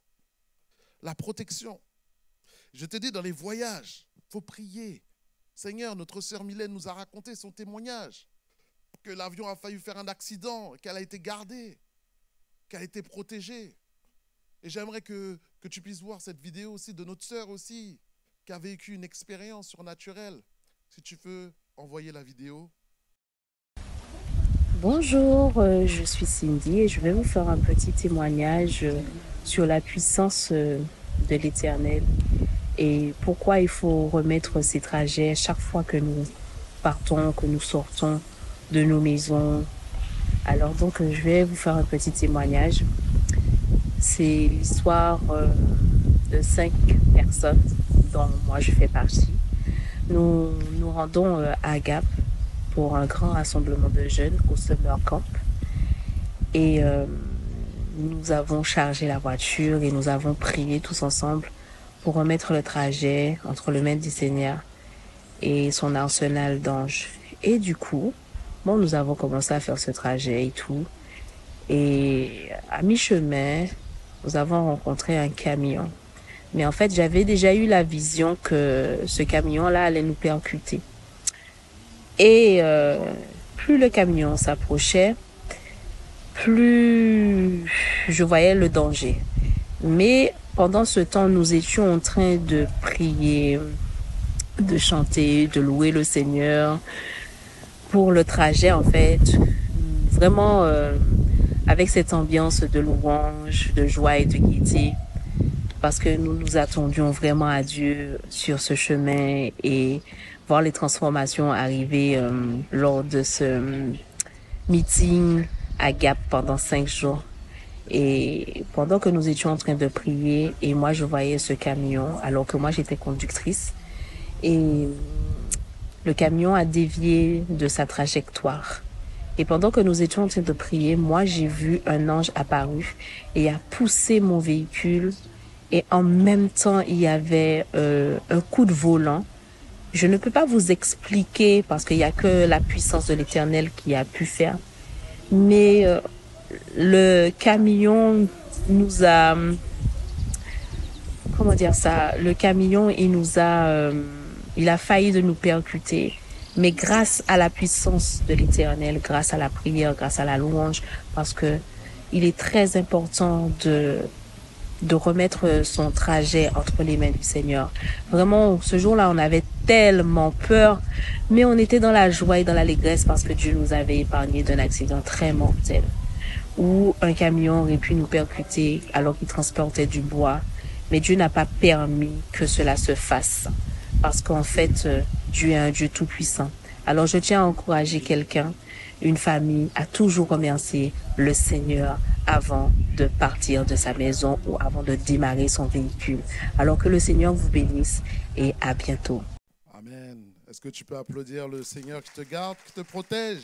La protection. Je te dis dans les voyages, il faut prier. Seigneur, notre sœur Mylène nous a raconté son témoignage. Que l'avion a failli faire un accident, qu'elle a été gardée, qu'elle a été protégée. Et j'aimerais que tu puisses voir cette vidéo aussi de notre sœur aussi, qui a vécu une expérience surnaturelle. Si tu peux envoyer la vidéo. Bonjour, je suis Cindy et je vais vous faire un petit témoignage sur la puissance de l'Éternel et pourquoi il faut remettre ces trajets chaque fois que nous partons, que nous sortons de nos maisons. Alors donc, je vais vous faire un petit témoignage. C'est l'histoire de 5 personnes dont moi je fais partie. Nous nous rendons à Gap pour un grand rassemblement de jeunes au Summer Camp. Et nous avons chargé la voiture et nous avons prié tous ensemble pour remettre le trajet entre le Maître du Seigneur et son arsenal d'anges. Et du coup, bon, nous avons commencé à faire ce trajet et tout. Et à mi-chemin, nous avons rencontré un camion. Mais en fait, j'avais déjà eu la vision que ce camion-là allait nous percuter. Et plus le camion s'approchait, plus je voyais le danger. Mais pendant ce temps, nous étions en train de prier, de chanter, de louer le Seigneur pour le trajet, en fait. Vraiment avec cette ambiance de louange, de joie et de gaieté. Parce que nous nous attendions vraiment à Dieu sur ce chemin et voir les transformations arriver lors de ce meeting à Gap pendant 5 jours. Et pendant que nous étions en train de prier, et moi je voyais ce camion, alors que moi j'étais conductrice, et le camion a dévié de sa trajectoire. Et pendant que nous étions en train de prier, moi j'ai vu un ange apparu et a poussé mon véhicule. Et en même temps, il y avait un coup de volant. Je ne peux pas vous expliquer parce qu'il n'y a que la puissance de l'Éternel qui a pu faire. Mais le camion nous a... Comment dire ça? Le camion, il a failli de nous percuter. Mais grâce à la puissance de l'Éternel, grâce à la prière, grâce à la louange, parce que il est très important de remettre son trajet entre les mains du Seigneur. Vraiment, ce jour-là, on avait tellement peur, mais on était dans la joie et dans l'allégresse parce que Dieu nous avait épargné d'un accident très mortel où un camion aurait pu nous percuter alors qu'il transportait du bois. Mais Dieu n'a pas permis que cela se fasse parce qu'en fait, Dieu est un Dieu tout-puissant. Alors, je tiens à encourager quelqu'un, une famille, à toujours remercier le Seigneur avant de partir de sa maison ou avant de démarrer son véhicule. Alors que le Seigneur vous bénisse et à bientôt. Amen. Est-ce que tu peux applaudir le Seigneur qui te garde, qui te protège?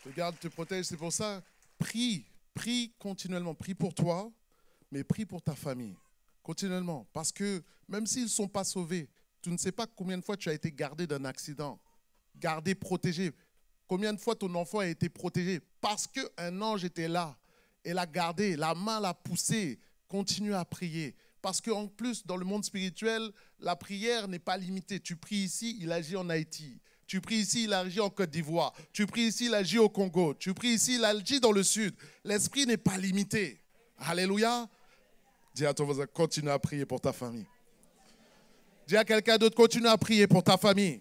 Te garde, te protège, c'est pour ça. Prie continuellement. Prie pour toi, mais prie pour ta famille. Continuellement. Parce que même s'ils ne sont pas sauvés, tu ne sais pas combien de fois tu as été gardé d'un accident. Gardé, protégé. Combien de fois ton enfant a été protégé? Parce qu'un ange était là. Et l'a gardé, la main l'a poussé. Continue à prier. Parce qu'en plus, dans le monde spirituel, la prière n'est pas limitée. Tu pries ici, il agit en Haïti. Tu pries ici, il agit en Côte d'Ivoire. Tu pries ici, il agit au Congo. Tu pries ici, il agit dans le sud. L'esprit n'est pas limité. Alléluia. Dis à ton voisin, continue à prier pour ta famille. Dis à quelqu'un d'autre, continue à prier pour ta famille.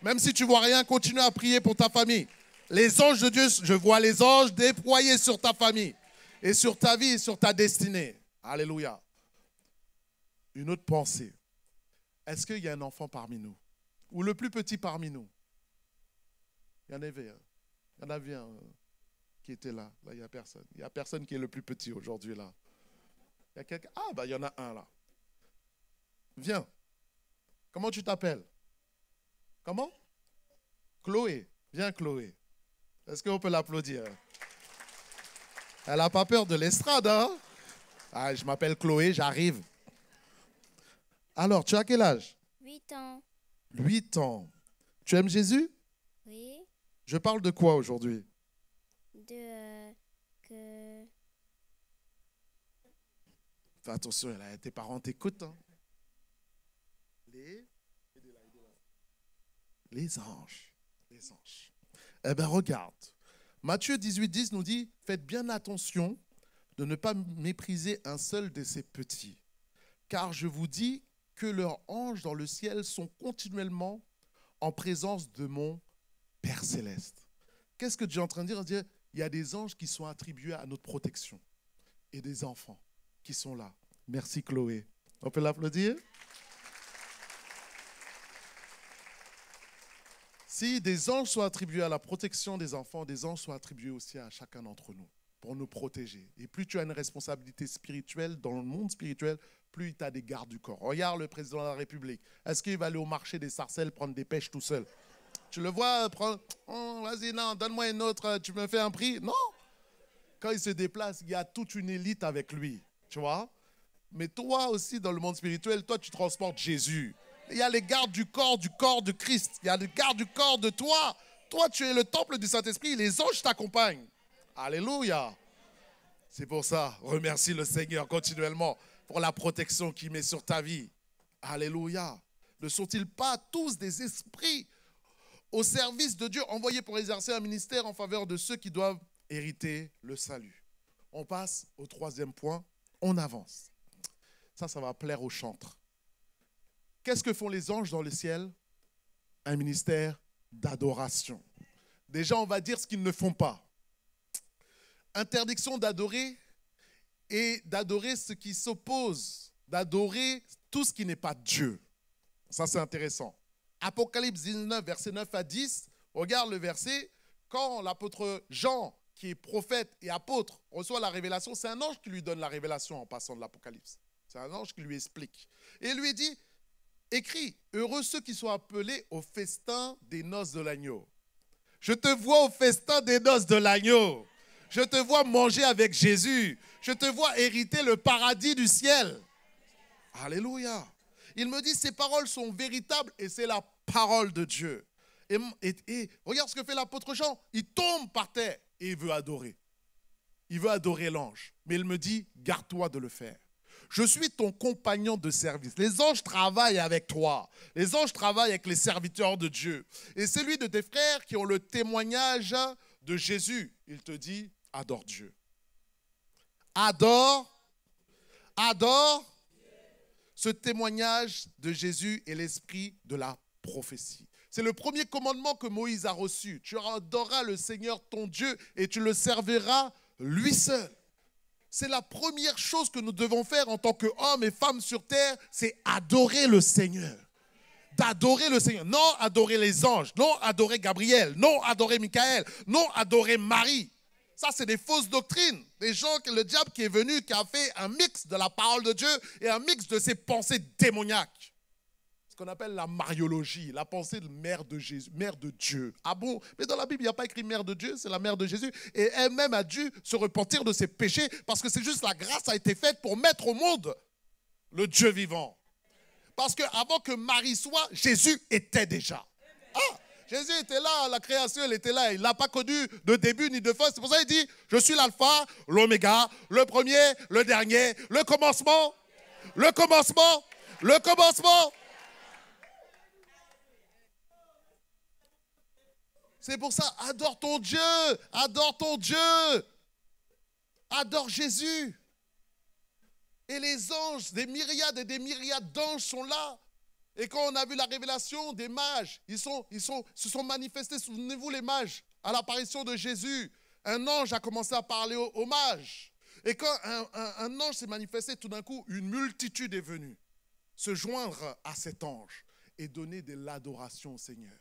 Même si tu ne vois rien, continue à prier pour ta famille. Les anges de Dieu, je vois les anges déployés sur ta famille et sur ta vie et sur ta destinée. Alléluia. Une autre pensée. Est-ce qu'il y a un enfant parmi nous? Ou le plus petit parmi nous? Il y en avait un. Il y en avait un qui était là. Là, il n'y a personne. Il n'y a personne qui est le plus petit aujourd'hui là. Il y a quelqu'un. Ah, bah, il y en a un là. Viens. Comment tu t'appelles? Comment? Chloé. Viens, Chloé. Est-ce qu'on peut l'applaudir? Elle n'a pas peur de l'estrade, hein? Ah, je m'appelle Chloé, j'arrive. Alors, tu as quel âge? 8 ans. 8 ans. Tu aimes Jésus? Oui. Je parle de quoi aujourd'hui? Fais attention, tes parents t'écoutent. Hein? Les anges. Les anges. Eh bien, regarde. Matthieu 18,10 nous dit, faites bien attention de ne pas mépriser un seul de ces petits. Car je vous dis que leurs anges dans le ciel sont continuellement en présence de mon Père Céleste. Qu'est-ce que Dieu est en train de dire? Dire, il y a des anges qui sont attribués à notre protection et des enfants qui sont là. Merci Chloé. On peut l'applaudir? Si des anges sont attribués à la protection des enfants, des anges sont attribués aussi à chacun d'entre nous pour nous protéger. Et plus tu as une responsabilité spirituelle dans le monde spirituel, plus tu as des gardes du corps. Regarde le président de la République. Est-ce qu'il va aller au marché des Sarcelles prendre des pêches tout seul? Tu le vois prendre, oh, vas-y, non, donne-moi une autre, tu me fais un prix? Non. Quand il se déplace, il y a toute une élite avec lui. Tu vois? Mais toi aussi, dans le monde spirituel, toi, tu transportes Jésus. Il y a les gardes du corps de Christ. Il y a les gardes du corps de toi. Toi, tu es le temple du Saint-Esprit. Les anges t'accompagnent. Alléluia. C'est pour ça, remercie le Seigneur continuellement pour la protection qu'il met sur ta vie. Alléluia. Ne sont-ils pas tous des esprits au service de Dieu, envoyés pour exercer un ministère en faveur de ceux qui doivent hériter le salut? On passe au troisième point, on avance. Ça va plaire aux chantres. Qu'est-ce que font les anges dans le ciel? Un ministère d'adoration. Déjà, on va dire ce qu'ils ne font pas. Interdiction d'adorer et d'adorer ce qui s'oppose, d'adorer tout ce qui n'est pas Dieu. Ça, c'est intéressant. Apocalypse 19, versets 9 à 10, regarde le verset. Quand l'apôtre Jean, qui est prophète et apôtre, reçoit la révélation, c'est un ange qui lui donne la révélation en passant de l'Apocalypse. C'est un ange qui lui explique. Et il lui dit, écris, heureux ceux qui sont appelés au festin des noces de l'agneau. Je te vois au festin des noces de l'agneau. Je te vois manger avec Jésus. Je te vois hériter le paradis du ciel. Alléluia. Il me dit, ces paroles sont véritables et c'est la parole de Dieu. Et regarde ce que fait l'apôtre Jean. Il tombe par terre et il veut adorer. Il veut adorer l'ange. Mais il me dit, garde-toi de le faire. Je suis ton compagnon de service. Les anges travaillent avec toi. Les anges travaillent avec les serviteurs de Dieu. Et celui de tes frères qui ont le témoignage de Jésus, il te dit, adore Dieu. Adore. Ce témoignage de Jésus est l'esprit de la prophétie. C'est le premier commandement que Moïse a reçu. Tu adoreras le Seigneur ton Dieu et tu le serviras lui seul. C'est la première chose que nous devons faire en tant qu'hommes et femmes sur terre, c'est adorer le Seigneur. D'adorer le Seigneur. Non adorer les anges, non adorer Gabriel, non adorer Michael, non adorer Marie. Ça, c'est des fausses doctrines. Des gens, le diable qui est venu, qui a fait un mix de la parole de Dieu et un mix de ses pensées démoniaques. Ce qu'on appelle la mariologie, la pensée de mère de Jésus, mère de Dieu. Ah bon? Mais dans la Bible, il n'y a pas écrit mère de Dieu, c'est la mère de Jésus. Et elle-même a dû se repentir de ses péchés parce que c'est juste la grâce a été faite pour mettre au monde le Dieu vivant. Parce qu'avant que Marie soit, Jésus était déjà. Ah! Jésus était là, à la création, il était là. Il n'a pas connu de début ni de fin. C'est pour ça qu'il dit, je suis l'alpha, l'oméga, le premier, le dernier, le commencement, le commencement, le commencement. C'est pour ça, adore ton Dieu, adore ton Dieu, adore Jésus. Et les anges, des myriades et des myriades d'anges sont là. Et quand on a vu la révélation des mages, ils se sont manifestés, souvenez-vous les mages, à l'apparition de Jésus. Un ange a commencé à parler aux mages. Et quand un ange s'est manifesté, tout d'un coup, une multitude est venue se joindre à cet ange et donner de l'adoration au Seigneur.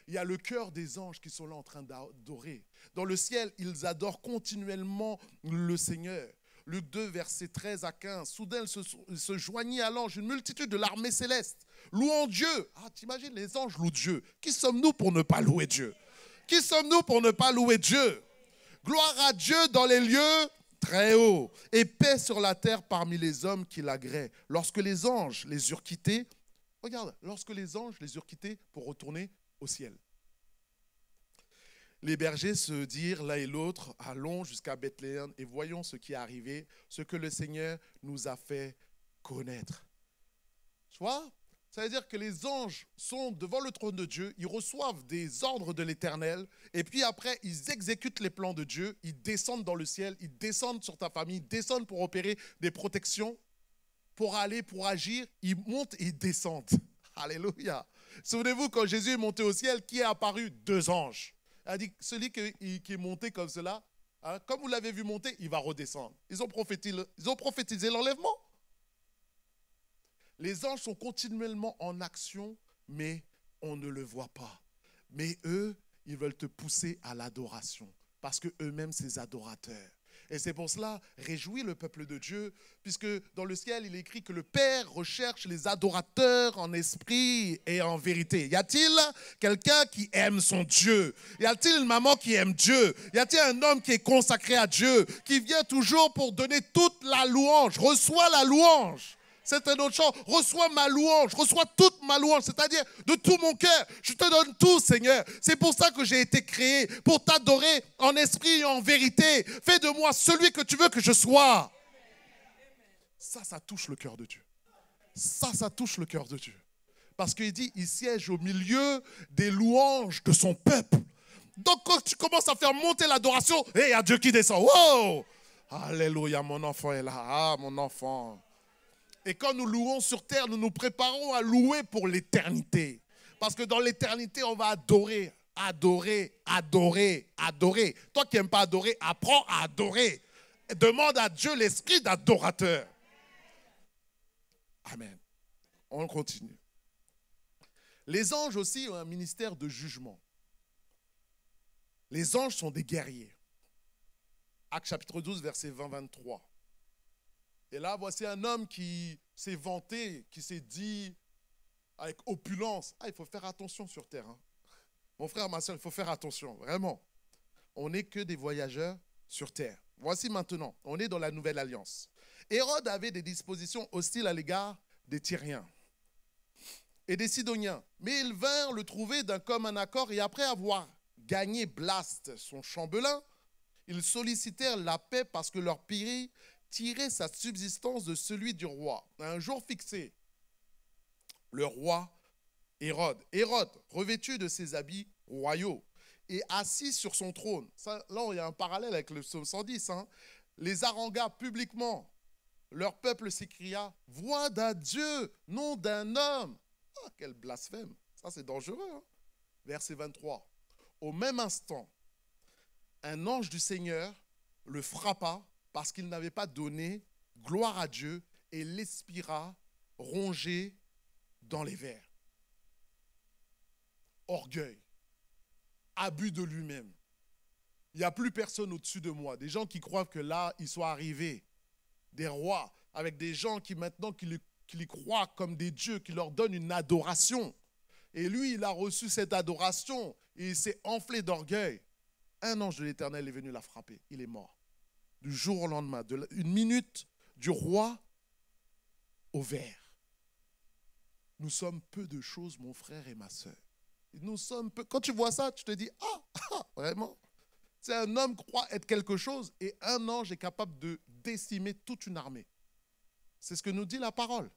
Il y a le cœur des anges qui sont là en train d'adorer. Dans le ciel, ils adorent continuellement le Seigneur. Luc 2, versets 13 à 15. Soudain, il se joignit à l'ange une multitude de l'armée céleste, louant Dieu. Ah, t'imagines, les anges louent Dieu. Qui sommes-nous pour ne pas louer Dieu? Qui sommes-nous pour ne pas louer Dieu? Gloire à Dieu dans les lieux très hauts et paix sur la terre parmi les hommes qui l'agréent. Lorsque les anges les eurent quittés, regarde, lorsque les anges les eurent quittés pour retourner au ciel. Les bergers se dirent l'un et l'autre, allons jusqu'à Bethléem et voyons ce qui est arrivé, ce que le Seigneur nous a fait connaître. Tu vois? Ça veut dire que les anges sont devant le trône de Dieu, ils reçoivent des ordres de l'Éternel, et puis après, ils exécutent les plans de Dieu, ils descendent dans le ciel, ils descendent sur ta famille, ils descendent pour opérer des protections, pour aller, pour agir, ils montent et ils descendent. Alléluia. Souvenez-vous, quand Jésus est monté au ciel, qui est apparu? 2 anges. Il a dit, celui qui est monté comme cela, hein, comme vous l'avez vu monter, il va redescendre. Ils ont prophétisé l'enlèvement. Les anges sont continuellement en action, mais on ne le voit pas. Mais eux, ils veulent te pousser à l'adoration, parce qu'eux-mêmes, c'est des adorateurs. Et c'est pour cela, réjouis le peuple de Dieu, puisque dans le ciel, il est écrit que le Père recherche les adorateurs en esprit et en vérité. Y a-t-il quelqu'un qui aime son Dieu? Y a-t-il une maman qui aime Dieu? Y a-t-il un homme qui est consacré à Dieu, qui vient toujours pour donner toute la louange? Reçois la louange. C'est un autre chant. Reçois ma louange, reçois toute ma louange, c'est-à-dire de tout mon cœur. Je te donne tout, Seigneur. C'est pour ça que j'ai été créé, pour t'adorer en esprit et en vérité. Fais de moi celui que tu veux que je sois. Ça touche le cœur de Dieu. Ça touche le cœur de Dieu. Parce qu'il dit, il siège au milieu des louanges de son peuple. Donc quand tu commences à faire monter l'adoration, il y a Dieu qui descend. Wow! Alléluia, mon enfant est là. Ah, mon enfant. Et quand nous louons sur terre, nous nous préparons à louer pour l'éternité. Parce que dans l'éternité, on va adorer, adorer, adorer, adorer. Toi qui n'aimes pas adorer, apprends à adorer. Demande à Dieu l'esprit d'adorateur. Amen. On continue. Les anges aussi ont un ministère de jugement. Les anges sont des guerriers. Actes chapitre 12, verset 20-23. Et là, voici un homme qui s'est vanté, qui s'est dit avec opulence. Ah, il faut faire attention sur terre. Hein. Mon frère, ma soeur, il faut faire attention, vraiment. On n'est que des voyageurs sur terre. Voici maintenant, on est dans la nouvelle alliance. Hérode avait des dispositions hostiles à l'égard des Tyriens et des Sidoniens. Mais ils vinrent le trouver d'un commun accord et après avoir gagné Blaste, son chambellan, ils sollicitèrent la paix parce que leur pays tirait sa subsistance de celui du roi. À un jour fixé, le roi Hérode, revêtu de ses habits royaux et assis sur son trône. Ça, là, il y a un parallèle avec le psaume 110. Hein, les harangua publiquement. Leur peuple s'écria, « Voix d'un Dieu, non d'un homme. » Ah, quel blasphème. Ça, c'est dangereux. Hein. Verset 23. Au même instant, un ange du Seigneur le frappa parce qu'il n'avait pas donné gloire à Dieu et l'expira rongé dans les vers. Orgueil, abus de lui-même. Il n'y a plus personne au-dessus de moi. Des gens qui croient que là, ils sont arrivés. Des rois, avec des gens qui maintenant, qui les croient comme des dieux, qui leur donnent une adoration. Et lui, il a reçu cette adoration et il s'est enflé d'orgueil. Un ange de l'Éternel est venu la frapper. Il est mort. Du jour au lendemain, une minute du roi au ver. Nous sommes peu de choses, mon frère et ma soeur. Nous sommes peu. Quand tu vois ça, tu te dis, vraiment? C'est un homme croit être quelque chose et un ange est capable de décimer toute une armée. C'est ce que nous dit la parole.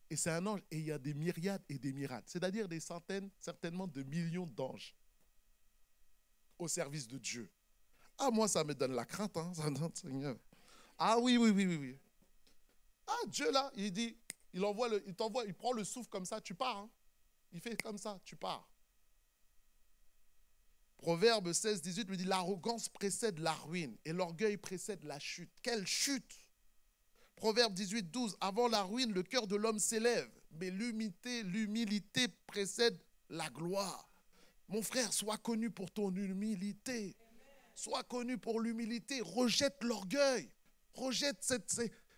Et c'est un ange et il y a des myriades et des myriades. C'est-à-dire des centaines, certainement de millions d'anges au service de Dieu. Ah, moi, ça me donne la crainte, hein, ça donne, Seigneur. Ah oui. Ah, Dieu, là, il dit, il t'envoie, il prend le souffle comme ça, tu pars. Hein. Il fait comme ça, tu pars. Proverbe 16, 18 me dit, l'arrogance précède la ruine et l'orgueil précède la chute. Quelle chute! Proverbe 18, 12, avant la ruine, le cœur de l'homme s'élève, mais l'humilité précède la gloire. Mon frère, sois connu pour ton humilité. Sois connu pour l'humilité. Rejette l'orgueil. Rejette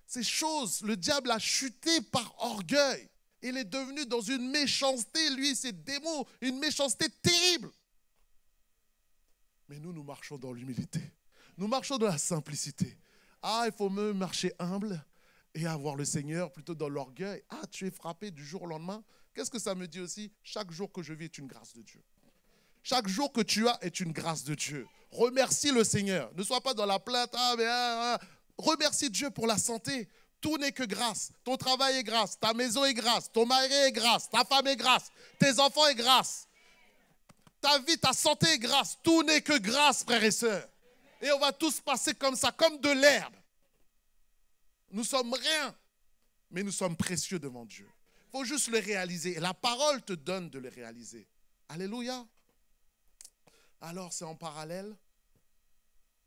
ces choses. Le diable a chuté par orgueil. Il est devenu dans une méchanceté, lui, ses démons, une méchanceté terrible. Mais nous marchons dans l'humilité. Nous marchons dans la simplicité. Ah, il faut me marcher humble et avoir le Seigneur plutôt dans l'orgueil. Ah, tu es frappé du jour au lendemain. Qu'est-ce que ça me dit aussi? Chaque jour que je vis est une grâce de Dieu. Chaque jour que tu as est une grâce de Dieu. Remercie le Seigneur. Ne sois pas dans la plainte. Remercie Dieu pour la santé. Tout n'est que grâce. Ton travail est grâce. Ta maison est grâce. Ton mari est grâce. Ta femme est grâce. Tes enfants est grâce. Ta vie, ta santé est grâce. Tout n'est que grâce, frères et sœurs. Et on va tous passer comme ça, comme de l'herbe. Nous sommes rien, mais nous sommes précieux devant Dieu. Il faut juste le réaliser. Et la parole te donne de le réaliser. Alléluia. Alors, c'est en parallèle.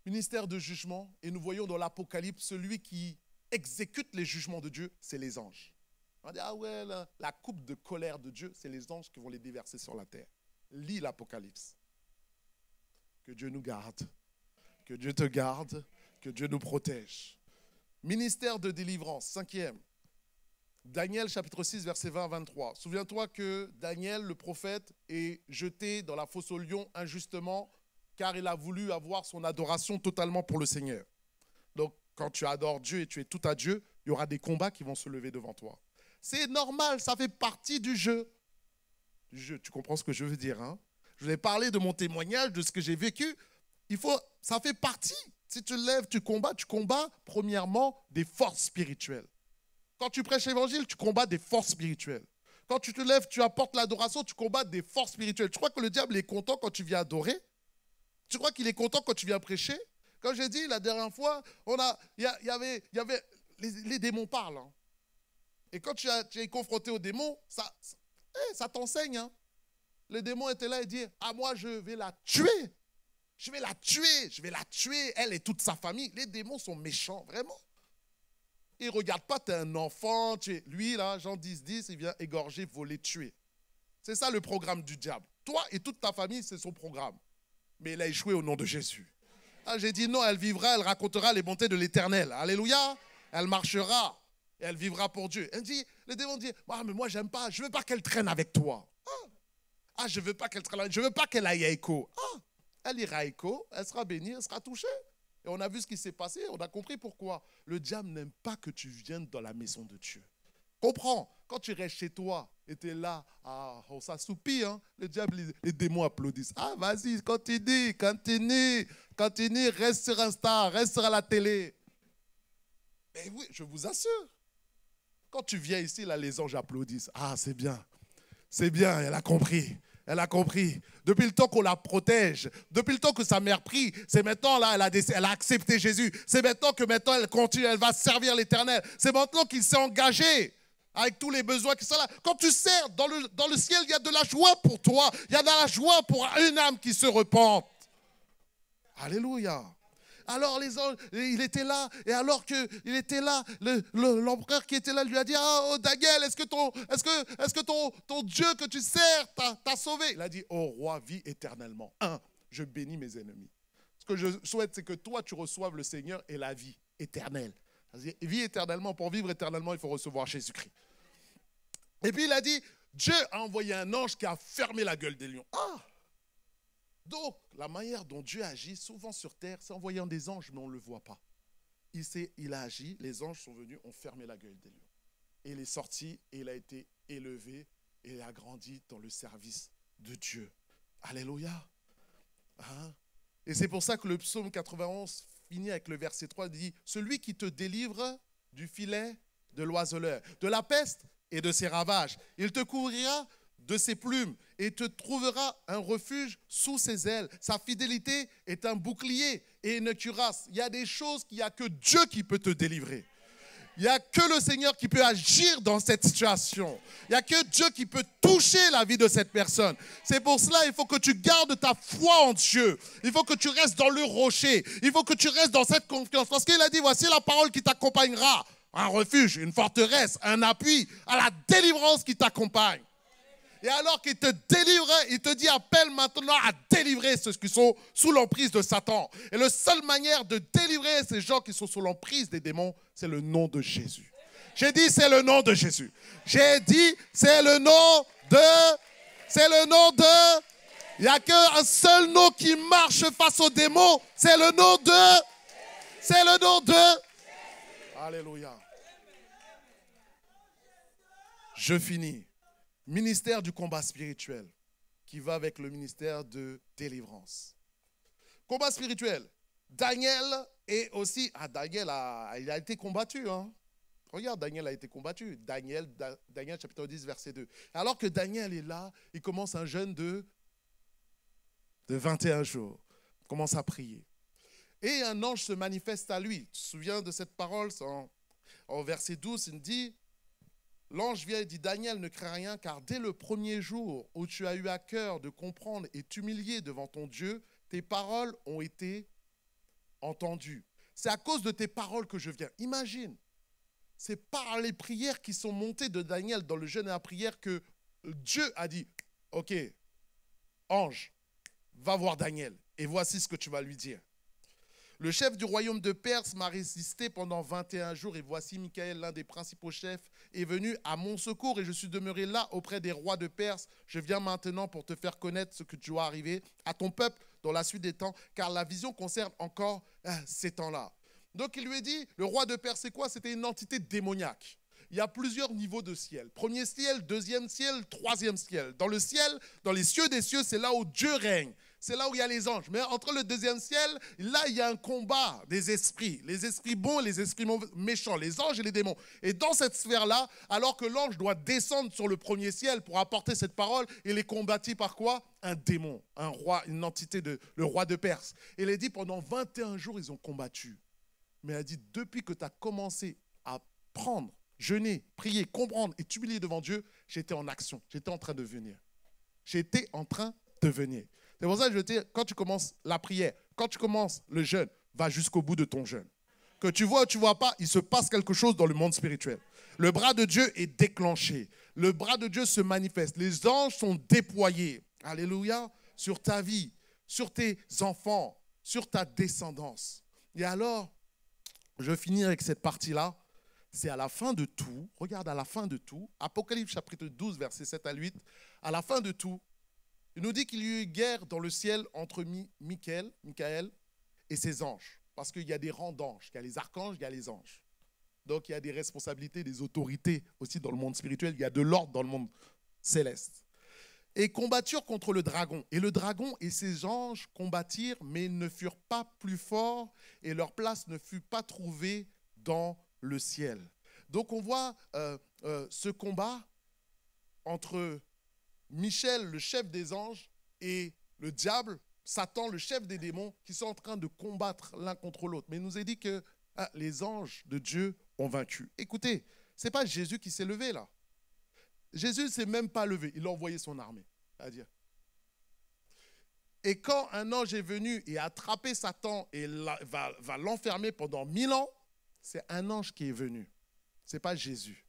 Ministère de jugement. Et nous voyons dans l'Apocalypse, celui qui exécute les jugements de Dieu, c'est les anges. On dit, ah ouais, la coupe de colère de Dieu, c'est les anges qui vont les déverser sur la terre. Lis l'Apocalypse. Que Dieu nous garde. Que Dieu te garde. Que Dieu nous protège. Ministère de délivrance, 5e. Daniel chapitre 6, verset 20 à 23. Souviens-toi que Daniel, le prophète, est jeté dans la fosse aux lions injustement car il a voulu avoir son adoration totalement pour le Seigneur. Donc, quand tu adores Dieu et tu es tout à Dieu, il y aura des combats qui vont se lever devant toi. C'est normal, ça fait partie du jeu. Tu comprends ce que je veux dire, hein? Je vais parler de mon témoignage, de ce que j'ai vécu. Ça fait partie. Si tu te lèves, tu combats premièrement des forces spirituelles. Quand tu prêches l'évangile, tu combats des forces spirituelles. Quand tu te lèves, tu apportes l'adoration, tu combats des forces spirituelles. Tu crois que le diable est content quand tu viens adorer? Tu crois qu'il est content quand tu viens prêcher? Comme j'ai dit la dernière fois, il y avait les démons parlent. Hein. Et quand tu es confronté aux démons, ça t'enseigne. Hein. Les démons étaient là et disaient, ah moi je vais la tuer. Je vais la tuer, elle et toute sa famille. Les démons sont méchants, vraiment. Ils ne regardent pas, tu es un enfant. Lui, là, Jean 10, il vient égorger, voler, tuer. C'est ça le programme du diable. Toi et toute ta famille, c'est son programme. Mais il a échoué au nom de Jésus. Ah, j'ai dit non, elle vivra, elle racontera les bontés de l'Éternel. Alléluia. Elle marchera et elle vivra pour Dieu. Les démons disent, ah, mais moi, j'aime pas, je ne veux pas qu'elle traîne avec toi. Ah, je ne veux pas qu'elle traîne avec, je ne veux pas qu'elle aille à Écho. Ah, elle ira à Écho, elle sera bénie, elle sera touchée. Et on a vu ce qui s'est passé, on a compris pourquoi. Le diable n'aime pas que tu viennes dans la maison de Dieu. Comprends, quand tu restes chez toi et tu es là, on s'assoupit, hein, le diable, les démons applaudissent. Ah, vas-y, continue, reste sur Insta, reste sur la télé. Mais oui, je vous assure, quand tu viens ici, là, les anges applaudissent. Ah, c'est bien, elle a compris. Elle a compris. Depuis le temps qu'on la protège, depuis le temps que sa mère prie, c'est maintenant là, elle a accepté Jésus. C'est maintenant elle continue, elle va servir l'Éternel. C'est maintenant qu'il s'est engagé avec tous les besoins qui sont là. Quand tu sers, dans le ciel, il y a de la joie pour toi. Il y a de la joie pour une âme qui se repente. Alléluia. Alors les anges, il était là, et alors qu'il était là, l'empereur qui était là lui a dit, ah, oh, Daniel, est-ce que ton Dieu que tu sers t'a sauvé? Il a dit, oh roi, vis éternellement. Je bénis mes ennemis. Ce que je souhaite, c'est que toi, tu reçoives le Seigneur et la vie éternelle. Vie éternellement, pour vivre éternellement, il faut recevoir Jésus-Christ. Et puis il a dit, Dieu a envoyé un ange qui a fermé la gueule des lions. Donc, la manière dont Dieu agit souvent sur terre, c'est en envoyant des anges, mais on ne le voit pas. Il a agi, les anges sont venus, ont fermé la gueule des lions. Et il est sorti, et il a été élevé, et il a grandi dans le service de Dieu. Alléluia. Hein? Et c'est pour ça que le psaume 91 finit avec le verset 3, il dit, « Celui qui te délivre du filet de l'oiseleur, de la peste et de ses ravages, il te couvrira de ses plumes et te trouvera un refuge sous ses ailes. Sa fidélité est un bouclier et une cuirasse. » Il y a des choses qu'il n'y a que Dieu qui peut te délivrer. Il n'y a que le Seigneur qui peut agir dans cette situation. Il n'y a que Dieu qui peut toucher la vie de cette personne. C'est pour cela qu'il faut que tu gardes ta foi en Dieu. Il faut que tu restes dans le rocher. Il faut que tu restes dans cette confiance. Parce qu'il a dit, voici la parole qui t'accompagnera. Un refuge, une forteresse, un appui à la délivrance qui t'accompagne. Et alors qu'il te délivre, il te dit, appelle maintenant à délivrer ceux qui sont sous l'emprise de Satan. Et la seule manière de délivrer ces gens qui sont sous l'emprise des démons, c'est le nom de Jésus. J'ai dit, c'est le nom de Jésus. J'ai dit, c'est le nom de... Il n'y a qu'un seul nom qui marche face aux démons. C'est le nom de... Alléluia. Je finis. Ministère du combat spirituel qui va avec le ministère de délivrance. Combat spirituel. Daniel est aussi... Daniel il a été combattu. Hein. Regarde, Daniel a été combattu. Daniel chapitre 10, verset 2. Alors que Daniel est là, il commence un jeûne de 21 jours. Il commence à prier. Et un ange se manifeste à lui. Tu te souviens de cette parole en verset 12, il dit... L'ange vient et dit, Daniel, ne crains rien, car dès le premier jour où tu as eu à cœur de comprendre et t'humilier devant ton Dieu, tes paroles ont été entendues. C'est à cause de tes paroles que je viens. Imagine, c'est par les prières qui sont montées de Daniel dans le jeûne et la prière que Dieu a dit, ok, ange, va voir Daniel et voici ce que tu vas lui dire. Le chef du royaume de Perse m'a résisté pendant 21 jours et voici Michaël, l'un des principaux chefs, est venu à mon secours et je suis demeuré là auprès des rois de Perse. Je viens maintenant pour te faire connaître ce que tu dois arriver à ton peuple dans la suite des temps, car la vision concerne encore ces temps-là. Donc il lui a dit, le roi de Perse, c'est quoi? C'était une entité démoniaque. Il y a plusieurs niveaux de ciel. Premier ciel, deuxième ciel, troisième ciel. Dans le ciel, dans les cieux des cieux, c'est là où Dieu règne. c'est là où il y a les anges. Mais entre le deuxième ciel, là, il y a un combat des esprits. Les esprits bons et les esprits méchants, les anges et les démons. Et dans cette sphère-là, alors que l'ange doit descendre sur le premier ciel pour apporter cette parole, il est combattu par quoi? Un démon, un roi, une entité, le roi de Perse. Et il est dit, pendant 21 jours, ils ont combattu. Mais il a dit, depuis que tu as commencé à prendre, jeûner, prier, comprendre et t'humilier devant Dieu, j'étais en action, j'étais en train de venir. J'étais en train de venir. C'est pour ça que je dis, quand tu commences la prière, quand tu commences le jeûne, va jusqu'au bout de ton jeûne. Que tu vois ou tu ne vois pas, il se passe quelque chose dans le monde spirituel. Le bras de Dieu est déclenché. Le bras de Dieu se manifeste. Les anges sont déployés. Alléluia. Sur ta vie, sur tes enfants, sur ta descendance. Et alors, je vais finir avec cette partie-là. C'est à la fin de tout, regarde à la fin de tout, Apocalypse chapitre 12, versets 7 à 8, à la fin de tout, il nous dit qu'il y a eu guerre dans le ciel entre Michael et ses anges. Parce qu'il y a des rangs d'anges, il y a les archanges, il y a les anges. Donc il y a des responsabilités, des autorités aussi dans le monde spirituel, il y a de l'ordre dans le monde céleste. Et combattirent contre le dragon. Et le dragon et ses anges combattirent, mais ils ne furent pas plus forts et leur place ne fut pas trouvée dans le ciel. Donc on voit ce combat entre Michel, le chef des anges, et le diable, Satan, le chef des démons, qui sont en train de combattre l'un contre l'autre. Mais il nous est dit que les anges de Dieu ont vaincu. Écoutez, ce n'est pas Jésus qui s'est levé là. Jésus ne s'est même pas levé, il a envoyé son armée. C'est-à-dire. Et quand un ange est venu et a attrapé Satan et va l'enfermer pendant 1000 ans, c'est un ange qui est venu. Ce n'est pas Jésus.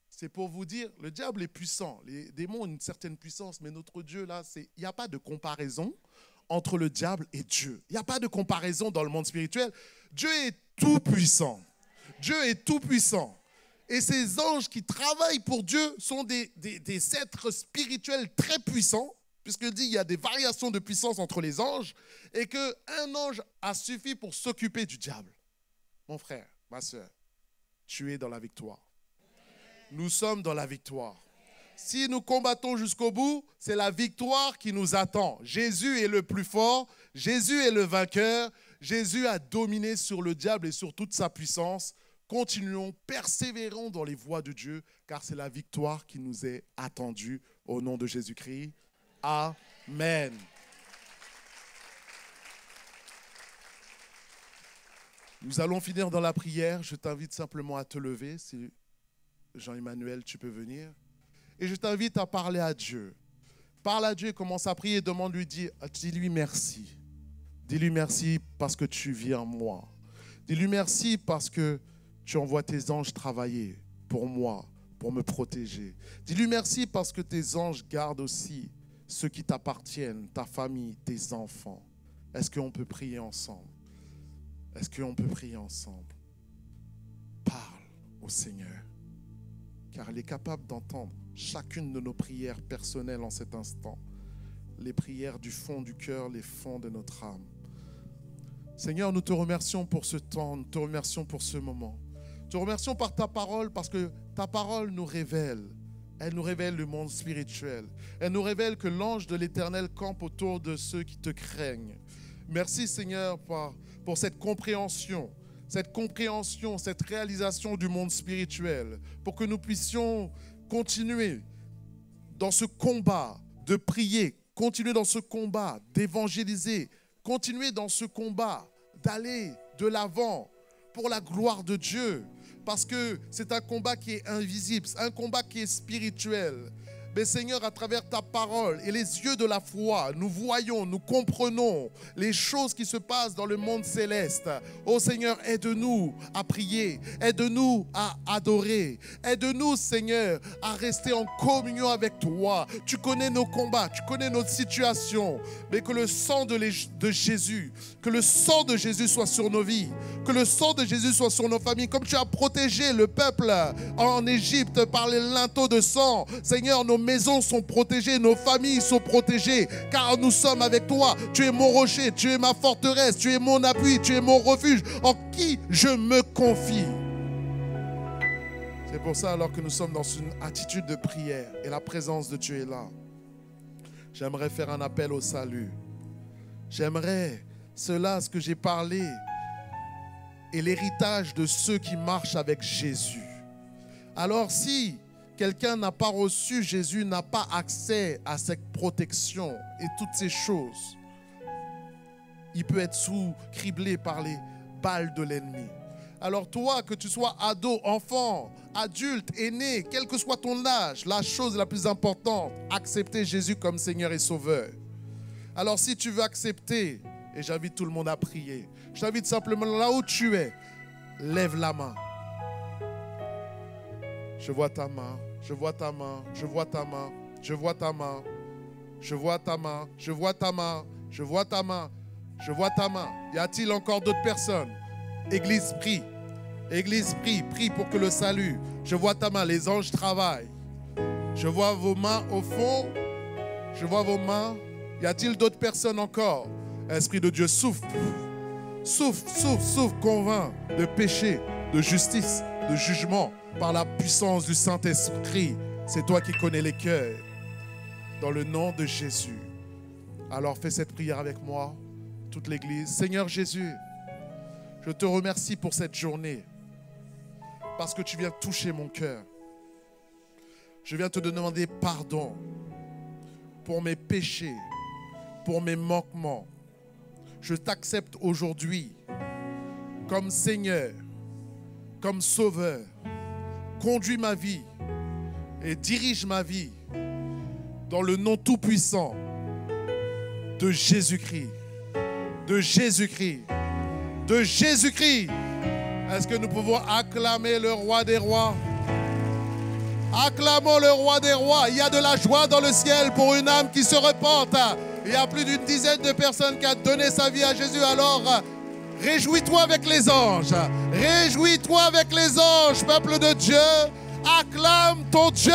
C'est pour vous dire, le diable est puissant. Les démons ont une certaine puissance, mais notre Dieu, là, il n'y a pas de comparaison entre le diable et Dieu. Il n'y a pas de comparaison dans le monde spirituel. Dieu est tout puissant. Dieu est tout puissant. Et ces anges qui travaillent pour Dieu sont des êtres spirituels très puissants, puisqu'il dit qu'il y a des variations de puissance entre les anges, et qu'un ange a suffi pour s'occuper du diable. Mon frère, ma soeur, tu es dans la victoire. Nous sommes dans la victoire. Si nous combattons jusqu'au bout, c'est la victoire qui nous attend. Jésus est le plus fort, Jésus est le vainqueur, Jésus a dominé sur le diable et sur toute sa puissance. Continuons, persévérons dans les voies de Dieu, car c'est la victoire qui nous est attendue au nom de Jésus-Christ. Amen. Nous allons finir dans la prière. Je t'invite simplement à te lever. Si Jean-Emmanuel, tu peux venir. Et je t'invite à parler à Dieu. Parle à Dieu et commence à prier. Demande-lui, dis-lui merci. Dis-lui merci parce que tu vis en moi. Dis-lui merci parce que tu envoies tes anges travailler pour moi, pour me protéger. Dis-lui merci parce que tes anges gardent aussi ceux qui t'appartiennent, ta famille, tes enfants. Est-ce qu'on peut prier ensemble? Est-ce qu'on peut prier ensemble? Parle au Seigneur, car il est capable d'entendre chacune de nos prières personnelles en cet instant. Les prières du fond du cœur, les fonds de notre âme. Seigneur, nous te remercions pour ce temps, nous te remercions pour ce moment. Nous te remercions par ta parole parce que ta parole nous révèle. Elle nous révèle le monde spirituel. Elle nous révèle que l'ange de l'Éternel campe autour de ceux qui te craignent. Merci Seigneur pour cette compréhension, cette réalisation du monde spirituel, pour que nous puissions continuer dans ce combat de prier, continuer dans ce combat d'évangéliser, continuer dans ce combat d'aller de l'avant pour la gloire de Dieu. Parce que c'est un combat qui est invisible, un combat qui est spirituel. Mais Seigneur, à travers ta parole et les yeux de la foi, nous voyons, nous comprenons les choses qui se passent dans le monde céleste. Oh Seigneur, aide-nous à prier, aide-nous à adorer, aide-nous Seigneur à rester en communion avec toi. Tu connais nos combats, tu connais notre situation, mais que le sang de Jésus, que le sang de Jésus soit sur nos vies, que le sang de Jésus soit sur nos familles, comme tu as protégé le peuple en Égypte par les linteaux de sang. Seigneur, nos maisons sont protégées, nos familles sont protégées, car nous sommes avec toi. Tu es mon rocher, tu es ma forteresse, tu es mon appui, tu es mon refuge, en qui je me confie. C'est pour ça, alors que nous sommes dans une attitude de prière et la présence de Dieu est là, j'aimerais faire un appel au salut. J'aimerais cela, ce que j'ai parlé, est l'héritage de ceux qui marchent avec Jésus. Alors si quelqu'un n'a pas reçu Jésus, n'a pas accès à cette protection et toutes ces choses, il peut être criblé par les balles de l'ennemi. Alors toi, que tu sois ado, enfant, adulte, aîné, quel que soit ton âge, la chose la plus importante, accepter Jésus comme Seigneur et Sauveur. Alors si tu veux accepter, et j'invite tout le monde à prier, je t'invite simplement là où tu es, lève la main. Je vois ta main, je vois ta main, je vois ta main, je vois ta main, je vois ta main, je vois ta main, je vois ta main, je vois ta main. Y a-t-il encore d'autres personnes? Église, prie. Église, prie. Prie pour que le salut. Je vois ta main, les anges travaillent. Je vois vos mains au fond. Je vois vos mains. Y a-t-il d'autres personnes encore? Esprit de Dieu, souffle. Souffle, souffle, souffle, convainc de péché, de justice, de jugement par la puissance du Saint-Esprit. C'est toi qui connais les cœurs. Dans le nom de Jésus. Alors fais cette prière avec moi, toute l'Église. Seigneur Jésus, je te remercie pour cette journée parce que tu viens toucher mon cœur. Je viens te demander pardon pour mes péchés, pour mes manquements. Je t'accepte aujourd'hui comme Seigneur, comme Sauveur. Conduis ma vie et dirige ma vie dans le nom tout-puissant de Jésus-Christ. De Jésus-Christ. De Jésus-Christ. Est-ce que nous pouvons acclamer le roi des rois? Acclamons le roi des rois. Il y a de la joie dans le ciel pour une âme qui se repente. Il y a plus d'une dizaine de personnes qui ont donné sa vie à Jésus. Alors, réjouis-toi avec les anges. Réjouis-toi avec les anges, peuple de Dieu. Acclame ton Dieu.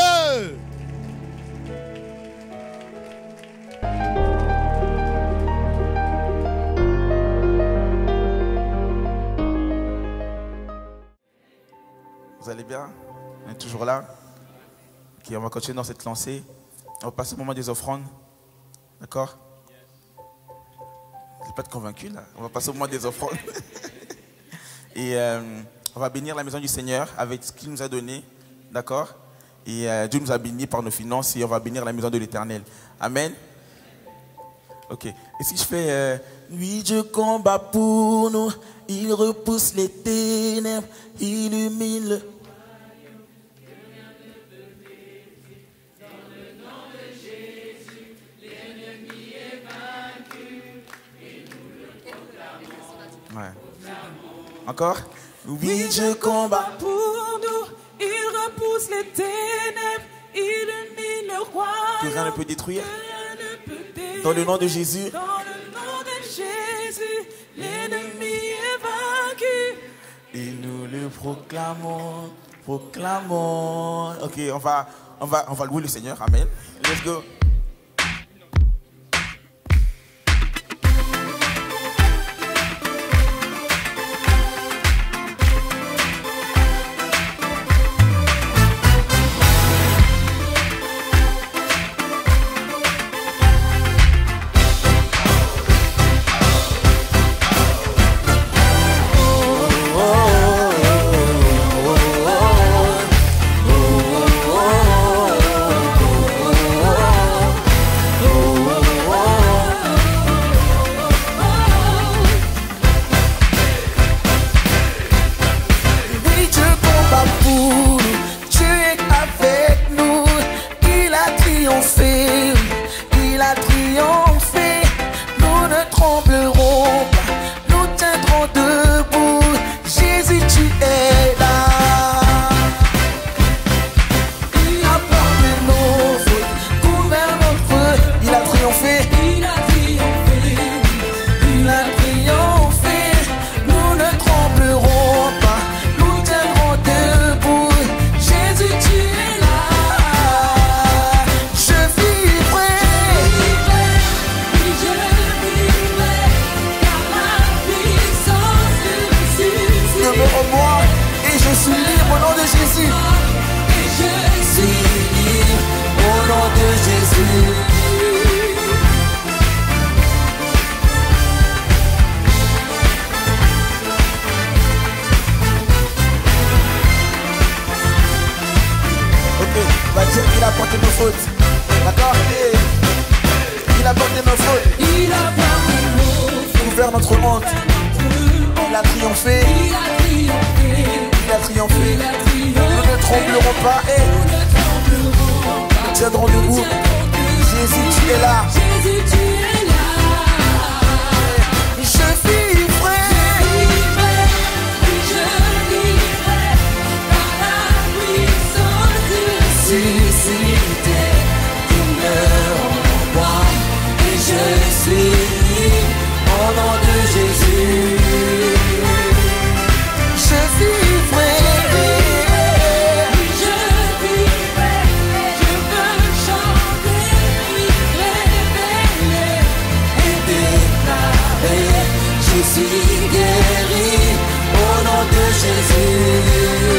Vous allez bien? On est toujours là? Ok, on va continuer dans cette lancée. On va passer au moment des offrandes. D'accord? Vous n'êtes pas convaincu là? On va passer au moment des offrandes. Et on va bénir la maison du Seigneur avec ce qu'il nous a donné. D'accord? Et Dieu nous a bénis par nos finances et on va bénir la maison de l'Éternel. Amen. Ok. Et si je fais lui, Dieu combat pour nous, il repousse les ténèbres, illumine le... Ouais. Encore? Oui, Dieu combat pour nous, il repousse les ténèbres, illumine le roi. Que rien ne peut détruire. Dans le nom de Jésus. Dans le nom de Jésus, l'ennemi est vaincu. Et nous le proclamons, proclamons. Ok, on va louer le Seigneur. Amen. Let's go. notre honte. Il a triomphé. Il a triomphé. Nous ne tremblerons pas et nous tiendrons debout. Jésus, tu es là. Je vivrai. Ressuscité, demeure en moi et je suis libre au nom de Jésus. Je vivrai, je vivrai, je veux chanter, révéler et déclarer, je suis guéri au nom de Jésus.